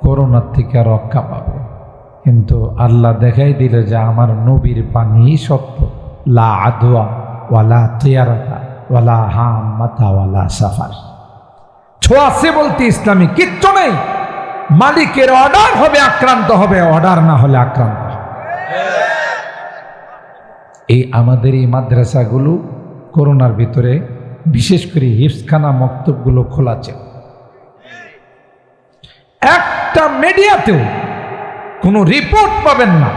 করোনার থেকে রক্ষা পাবে। কিন্তু আল্লাহ দেখাই দিল যে আমার নবীর পানি সত্য, লা আদওয়া ওয়ালা তিয়ারাতা ওয়ালা হামাতা ওয়ালা সাফার। ছোঁয়াছে বলতে ইসলামে কিচ্ছু নেই। মালিকের অর্ডার হবে আক্রান্ত হবে, অর্ডার না হলে আক্রান্ত হবে। এই আমাদের এই মাদ্রাসাগুলো করোনার ভিতরে, বিশেষ করে হিফজখানা মক্তবগুলো খোলা ছিল। একটা মিডিয়াতেও কোনো রিপোর্ট পাবেন না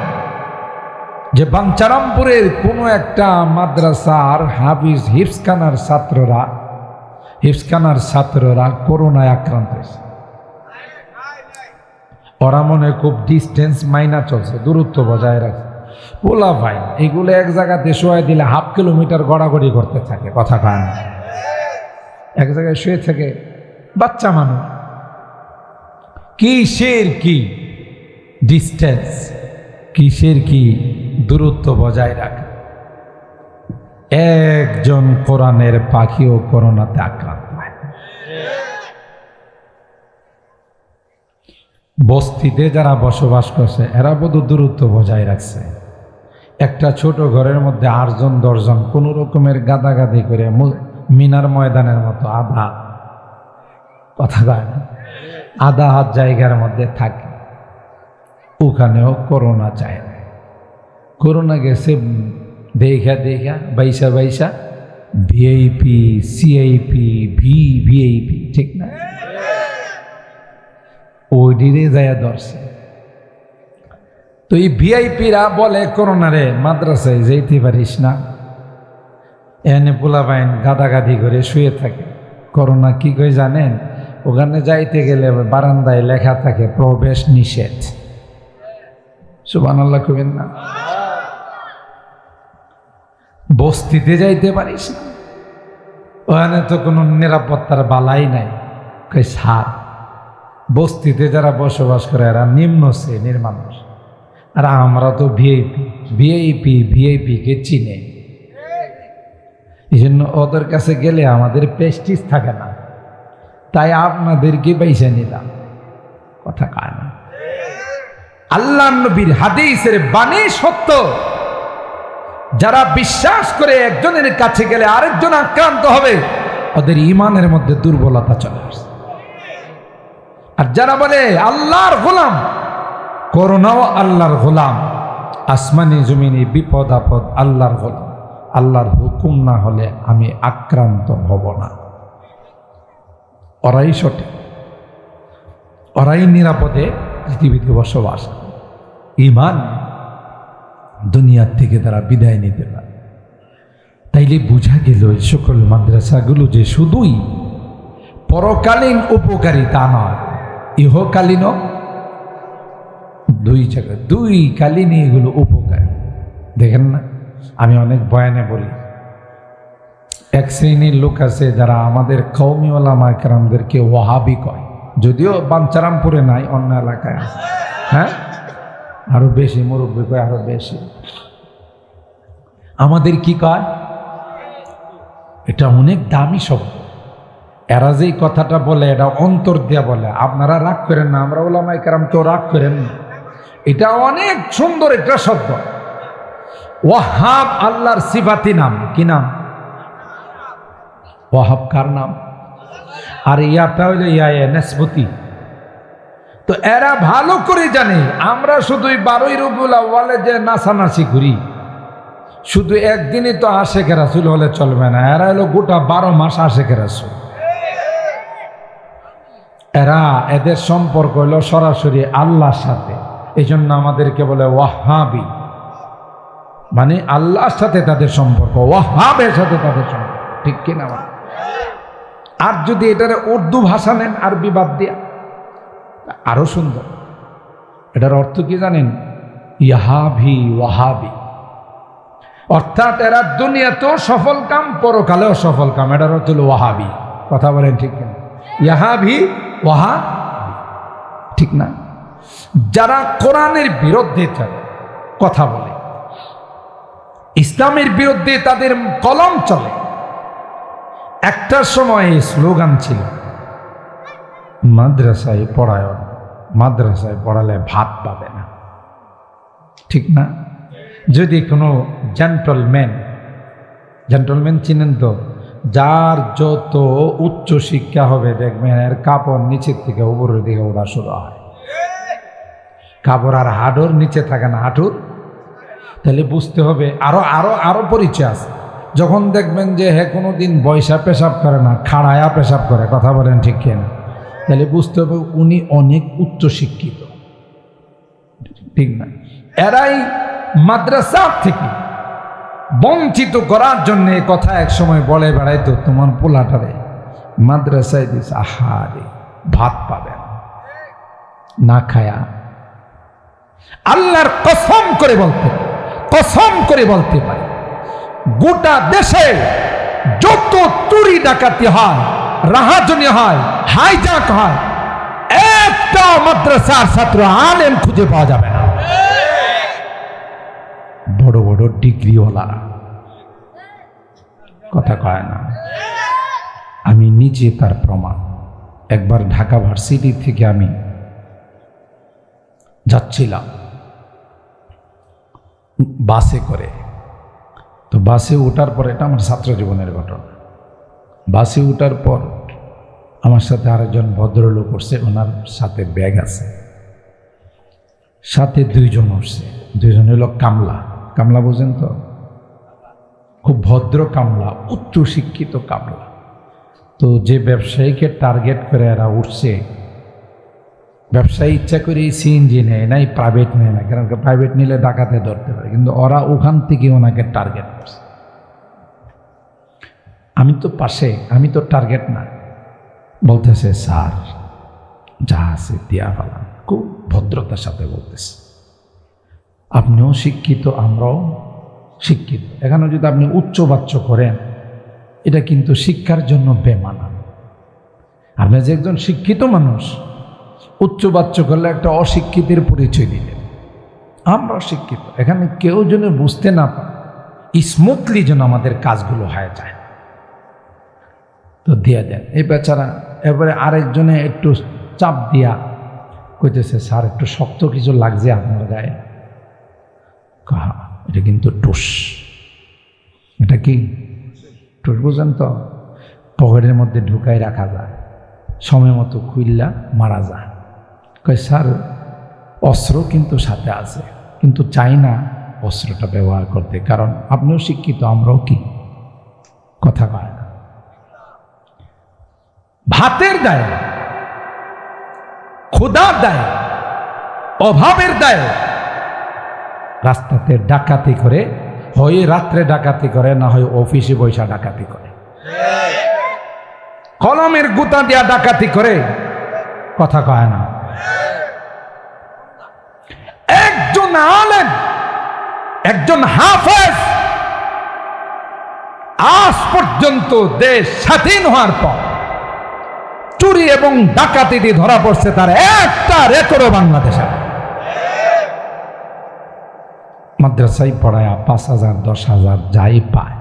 যে বাঞ্চারামপুরের কোনো একটা মাদ্রাসার হাফিজ হিফজখানার ছাত্ররা করোনায় আক্রান্ত হয়েছে। ওরা মনে খুব ডিস্টেন্স মাইনা চলছে, দূরত্ব বজায় রাখছে। পোলা ভাই এগুলো এক জায়গাতে শোয়া দিলে হাফ কিলোমিটার গড়াগড়ি করতে থাকে। কথা কয় না? এক জায়গায় শুয়ে থেকে বাচ্চা মানুষ, কিসের কি ডিস্টেন্স, কিসের কি দূরত্ব বজায় রাখা। একজন কোরআনের পাখিও করোনাতে আক্রান্ত হয়। বস্তিতে যারা বসবাস করছে এরা বোধ দূরত্ব বজায় রাখছে। একটা ছোট ঘরের মধ্যে 8 জন 10 জন কোন রকমের গাদাগাদি করে মিনার ময়দানের মতো আধা, কথা কয় না, আধা হাত জায়গার মধ্যে থাকে। ওখানেও করোনা চায় না। করোনা গেছে দেখা বাইসা ভিআইপি, সিআইপি, ভিআইপি, ঠিক না? ওই দিনে যায় ধরছে। তো এই ভিআইপিরা বলে করোনারে মাদ্রাসায় যেতে পারিস না, এনে পোলাপাইন গাদাগাদি করে শুয়ে থাকে। করোনা কি কই জানেন? ওখানে যাইতে গেলে বারান্দায় লেখা থাকে প্রবেশ নিষেধ। সুবহানাল্লাহ কইবেন না? বস্তিতে যাইতে পারিস না, ওখানে তো কোনো নিরাপত্তার বালাই নাই। কই সার, বস্তিতে যারা বসবাস করে এরা নিম্ন শ্রেণীর মানুষ, আর আমরা তো ভিআইপি। ভিআইপি কে চিনে, এই জন্য ওদের কাছে গেলে আমাদের প্রেস্টিজ থাকে না, তাই আপনাদেরকে পয়সা নিলাম। কথা কায় না। আল্লাহ নবীর হাদিসের বাণী সত্য। যারা বিশ্বাস করে একজনের কাছে গেলে আরেকজন আক্রান্ত হবে, ওদের ঈমানের মধ্যে দুর্বলতা চলে আসে। আর যারা বলে আল্লাহর গোলাম, করোনাও আল্লাহর গোলাম, আসমানি জমিনি বিপদ আপদ আল্লাহর গোলাম, আল্লাহর হুকুম না হলে আমি আক্রান্ত হব না, ওরাই সঠিক, ওরাই নিরাপদে পৃথিবীতে বসবাস। ঈমান দুনিয়ার থেকে তারা বিদায় নিতে পারে। তাইলে বোঝা গেল এই সকল মাদ্রাসাগুলো যে শুধুই পরকালীন উপকারী তা নয়, ইহকালীনও দুই জায়গায়, দুই কালীনই এগুলো উপকারী। দেখেন না, আমি অনেক বয়ানে বলি, এক শ্রেণীর লোক আছে যারা আমাদের কওমি ওলামা কেরামদেরকে ওয়াহাবি কয়, যদিও বাঞ্চারামপুরে নাই, অন্য এলাকায় আছে। হ্যাঁ, আরো বেশি মুরব্বী কয়, আরো বেশি। আমাদের কি কয়? এটা অনেক দামি শব্দ। এরা যেই কথাটা বলে এটা অন্তর দিয়া বলে। আপনারা রাগ করেন না, আমরা ওলামায়ে কেরাম কেউ রাগ করেন না, এটা অনেক সুন্দর একটা শব্দ। ওয়াহাব আল্লাহর সিফাতি নাম। কি নাম? ওয়াহাব কার নাম? আর ইয়াটা হইল ইয়া নিসবতি। তো এরা ভালো করে জানে আমরা শুধুই 12ই রবিউল আউয়ালে যে নাচানাচি করি, শুধু একদিনই তো আশেকে রাসূল হলে চলবে না। এরা হলো গোটা 12 মাস আশেকে রাসূল। এদের সম্পর্ক হলো সরাসরি আল্লাহর সাথে। এই জন্য আমাদেরকে বলে ওয়াহাবি, মানে আল্লাহর সাথে তাদের সম্পর্ক, ওয়াহাবের সাথে তাদের সম্পর্ক। ঠিক কিনা? আর যদি এটার উর্দু ভাষা নেন, আরবি বাদ দিয়া, আরো সুন্দর। এটার অর্থ কি জানেন? ইয়াহাবি ওয়াহাবি। অর্থাৎ এরা দুনিয়াতেও সফল কাম, পরকালেও সফল কাম। এটার অর্থ হলো ওয়াহাবি। কথা বলেন ঠিক কিনা? ইয়াহাবি ওয়াহাবি, ঠিক না? যারা কোরআনের বিরুদ্ধে কথা বলে, ইসলামের বিরুদ্ধে তাদের কলম চলে। একটা সময় স্লোগান ছিল, মাদ্রাসায় পড়ায়, মাদ্রাসায় পড়ালে ভাত পাবে না। ঠিক না? যদি কোনো জেন্টলম্যান চিনেন তো, যার যত উচ্চ শিক্ষা হবে দেখবেন এর কাপড় নিচের থেকে উপরের দিকে ওঠা শুরু হয়। কাপড় আর হাঁটুর নিচে থাকে না, হাঁটুর। তাহলে বুঝতে হবে আরো আরো আরো পরিচয় আছে। যখন দেখবেন যে হে কোনোদিন বয়সা পেশাব করে না, খাড়ায়া পেশাব করে, কথা বলেন ঠিক কিনা, তাহলে বুঝতে হবে উনি অনেক উচ্চ শিক্ষিত। ঠিক না? এরাই মাদ্রাসা থেকে বঞ্চিত করার জন্য কথা এক সময় বলে বেড়াইতো, তোমার পোলাটারে মাদ্রাসায় দিস, আহারে ভাত পাবে না খায়া। আল্লাহর কসম করে বলতে পারে, গোটা দেশে যত চুরি ডাকাতি হয়, রাহাজানি হয়, হাইজাক হয়, একটা মাদ্রাসার ছাত্র আলেম খুঁজে পাওয়া যাবে না। বড় বড় ডিগ্রিওয়ালারা, কথা কয় না। আমি নিজে তার প্রমাণ। একবার ঢাকা ভার্সিটি থেকে আমি যাচ্ছিলাম বাসে করে, তো বাসে ওঠার পর, এটা আমার ছাত্র জীবনের ঘটনা, বাসে ওঠার পর আমার সাথে আরেকজন ভদ্রলোক উঠছে, ওনার সাথে ব্যাগ আছে, সাথে 2 জন উঠছে। 2 জন হলো কামলা বোঝেন তো? খুব ভদ্র কামলা, উচ্চ শিক্ষিত কামলা। তো যে ব্যবসায়ীকে টার্গেট করে এরা উঠছে, ব্যবসায়ী ইচ্ছা করে সিএনজি নেয় নাই, প্রাইভেট নেয় না, কারণ প্রাইভেট নিলে ডাকাতে ধরতে পারে, কিন্তু ওরা ওখান থেকে ওনাকে টার্গেট করছে। আমি তো পাশে, আমি তো টার্গেট না। বলতেছে স্যার যা আছে দিয়া ফেলাম, খুব ভদ্রতার সাথে বলতেছে। আপনিও শিক্ষিত, আমরাও শিক্ষিত, এখানে যদি আপনি উচ্চবাচ্য করেন এটা কিন্তু শিক্ষার জন্য বেমানান। আপনি যে একজন শিক্ষিত মানুষ উচ্চবাচ্য করলে একটা অশিক্ষিতের পরিচয় দিলেন। আমরা শিক্ষিত, এখানে কেউ যেন বুঝতে না পারে, স্মুথলি যেন আমাদের কাজগুলো হয়ে যায়, তো দিয়ে দেন। এই বেচারা এবারে আরেকজনে একটু চাপ দিয়া কইতেছে স্যার একটু শক্ত কিছু লাগছে আপনার গায়ে। কাহা এটা কিন্তু টুস, এটা কি টুস বুঝেন তো, পকেটের মধ্যে ঢুকাই রাখা যায়, সময় মতো খুইল্লা মারা যায়। কয় স্যার অস্ত্র কিন্তু সাথে আছে, কিন্তু চাই না অস্ত্রটা ব্যবহার করতে, কারণ আপনিও শিক্ষিত আমরাও কি, কথা কয় না। ভাতের দায়ে, ক্ষুধার দায়ে, অভাবের দায়ে রাস্তাতে ডাকাতি করে, হয় রাত্রে ডাকাতি করে, না হয় অফিসে বৈশা ডাকাতি করে, কলমের গুতা দিয়া ডাকাতি করে, কথা কয় না। একজন আলেম, একজন হাফেজ আজ পর্যন্ত দেশ স্বাধীন হওয়ার পর চুরি এবং ডাকাতিতে ধরা পড়ছে তার একটা রেকর্ডও বাংলাদেশে। মাদ্রাসায় পড়ায় 5,000 10,000 যাই পায়,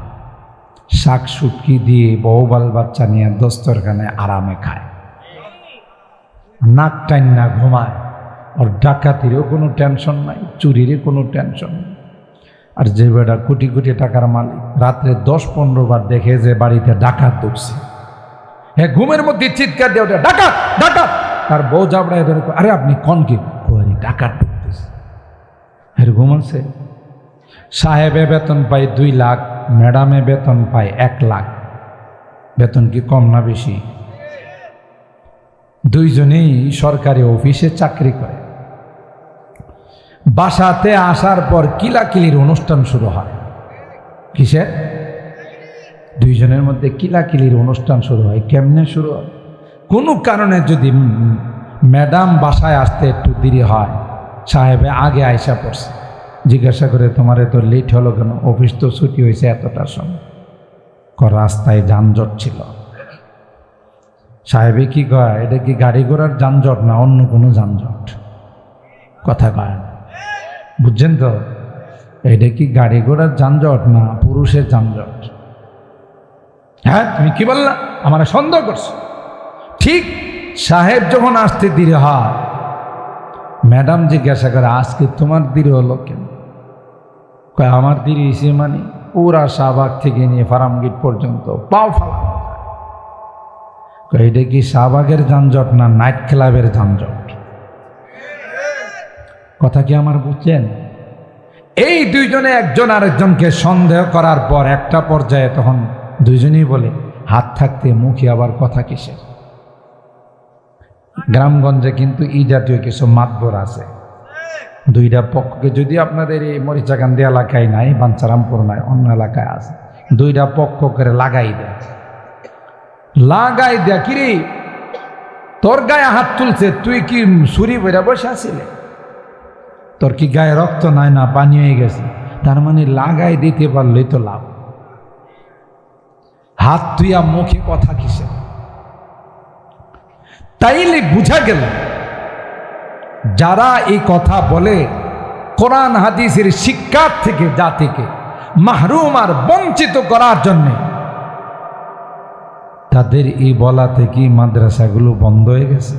শাক সুটকি দিয়ে বউ বাল বাচ্চা নিয়ে দস্তরখানে আরামে খায়, নাক টাইন না ঘুমায়, ওর ডাকাতিরও কোনো টেনশন নাই, চুরিরও কোনো টেনশন নাই। আর যে বেটা কোটি কোটি টাকার মালিক রাত্রে 10-15 বার দেখে যে বাড়িতে ডাকাত ঢুকছে, হ্যাঁ ঘুমের মধ্যে চিৎকার দিয়ে ওঠে ডাকাত ডাকাত, তার বউ জাবড়ায় ধরে আরে আপনি কোন কি ডাকাত ঢুকতেছে, হ্যাঁ ঘুমাচ্ছে। সাহেবে বেতন পায় 2 লাখ, ম্যাডামে বেতন পায় 1 লাখ, বেতন কি কম না বেশি? দুইজনেই সরকারি অফিসে চাকরি করে। বাসাতে আসার পর কিলাকিলির অনুষ্ঠান শুরু হয়। কিসের? দুইজনের মধ্যে কিলাকিলির অনুষ্ঠান শুরু হয়। কেমনে শুরু হয়? কোনো কারণে যদি ম্যাডাম বাসায় আসতে একটু দেরি হয়, সাহেবে আগে আইসা পড়ছে, জিজ্ঞাসা করে তোমার এত লেট হলো কেন? অফিস তো ছুটি হয়েছে এতটার সময়। রাস্তায় যানজট ছিল। সাহেবে কি কয়, এটা কি গাড়ি ঘোড়ার যানজট না অন্য কোনো যানজট? কথা কয়, বুঝছেন তো? এটা কি গাড়ি ঘোড়ার যানজট না পুরুষের যানজট? হ্যাঁ তুমি কি বললা, আমার সন্দেহ করছো। ঠিক সাহেব যখন আসতে দেরি হয়, ম্যাডাম জিজ্ঞাসা করে আজকে তোমার দেরি হলো কেন? কয় আমার দেরি হয়েছে মানে পুরা শাহবাগ থেকে নিয়ে ফার্মগেট পর্যন্ত পাও ফালা। এটা কি শাহবাগের যানজট না নাইট ক্লাবের যানজট? কথা কি আমার বুঝছেন? এই দুইজনে একজন আরেকজনকে সন্দেহ করার পর একটা পর্যায়ে তখন দুইজনেই বলে হাত থাকতে মুখে আবার কথা কিসের? গ্রামগঞ্জে কিন্তু এই জাতীয় কিছু মাতবর আছে। দুইটা পক্ষকে, যদি আপনাদের এই মরিচাকান্দি এলাকায় নাই, বাঞ্চারামপুর নাই, অন্য এলাকায় আছে, দুইটা পক্ষ করে লাগাই দেয় কিরে তোর গায়ে হাত তুলছে, তুই কি ছুরি বেড়া বসে আসিলে? তোর কি গায়ে রক্ত নাই না পানি হয়ে গেছে? তার মানে লাগাই দিতে পারলেই তো লাভ। হাত তুইয়া মুখে কথা কিসে? তাইলে বুঝা গেল যারা এই কথা বলে কোরআন হাদিসের শিক্ষার থেকে জাতিকে মাহরুম আর বঞ্চিত করার জন্য, তাদের এই বলা থেকে মাদ্রাসাগুলো বন্ধ হয়ে গেছে।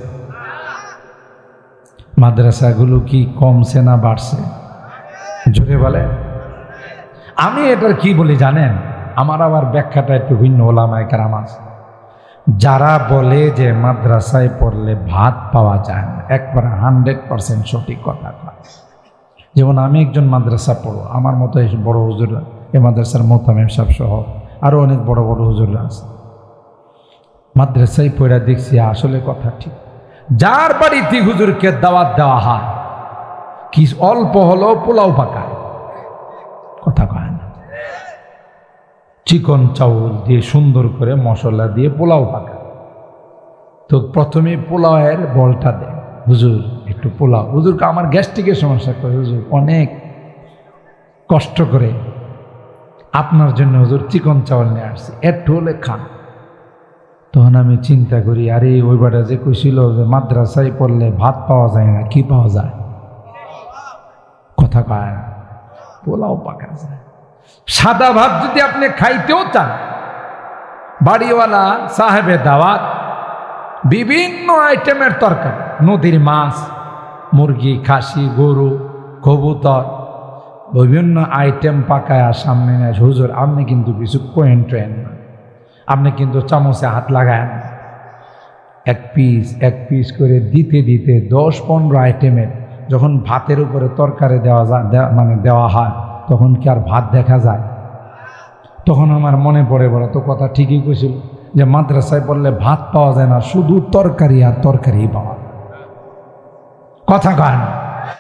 মাদ্রাসাগুলো কি কমছে না বাড়ছে? জোরে বলে। আমি এটার কি বলি জানেন? আমার আবার ব্যাখ্যাটা একটু ভিন্ন। ওলামায়ে কেরাম আছে যারা বলে যে মাদ্রাসায় পড়লে ভাত পাওয়া যায় না, একবারে 100% সঠিক কথা কয়। যেমন আমি একজন মাদ্রাসা পড়ো, আমার মতো এই বড় হুজুররা, এই মাদ্রাসার মোতামেম সাহেব সহ আরও অনেক বড় বড় হুজুররা আছে, মাদ্রাসায় পড়া দেখছি আসলে কথা ঠিক। যার বাড়িতে হুজুরকে দাওয়াত দেওয়া হয়, কি অল্প হলো পোলাও পাকায়, কথা কয় না। চিকন চাউল দিয়ে সুন্দর করে মশলা দিয়ে পোলাও পাকা। তো প্রথমে পোলাওয়ের বলটা দেয়, হুজুর একটু পোলাও। হুজুরকে আমার গ্যাস্ট্রিকের সমস্যা করে, হুজুর অনেক কষ্ট করে আপনার জন্য হুজুর চিকন চাউল নিয়ে আসছি, একটু হলে খান। তখন আমি চিন্তা করি, আরে ওই বাটা যে কইছিল যে মাদ্রাসায় পড়লে ভাত পাওয়া যায় না, কি পাওয়া যায়? কথা কয় না, পোলাও পাকা যায়। সাদা ভাত যদি আপনি খাইতেও চান, বাড়িওয়ালা সাহেবে দাওয়াত বিভিন্ন আইটেমের তরকারি, নদীর মাছ, মুরগি, খাসি, গরু, কবুতর, বিভিন্ন আইটেম পাকায় সামনে নেয়। হুজুর আপনি কিন্তু কিছু কোয়েন টোয়েন না, আপনি কিন্তু চামচে হাত লাগায় না। এক পিস করে দিতে দিতে 10-15 আইটেমের যখন ভাতের উপরে তরকারি দেওয়া যায়, মানে দেওয়া হয়, তখন কি আর ভাত দেখা যায়? তখন আমার মনে পড়ে, বড় তো কথা ঠিকই কইছিল যে মাদ্রাসায় পড়লে ভাত পাওয়া যায় না, শুধু তরকারি আর তরকারি পাওয়া। কথা কয় না।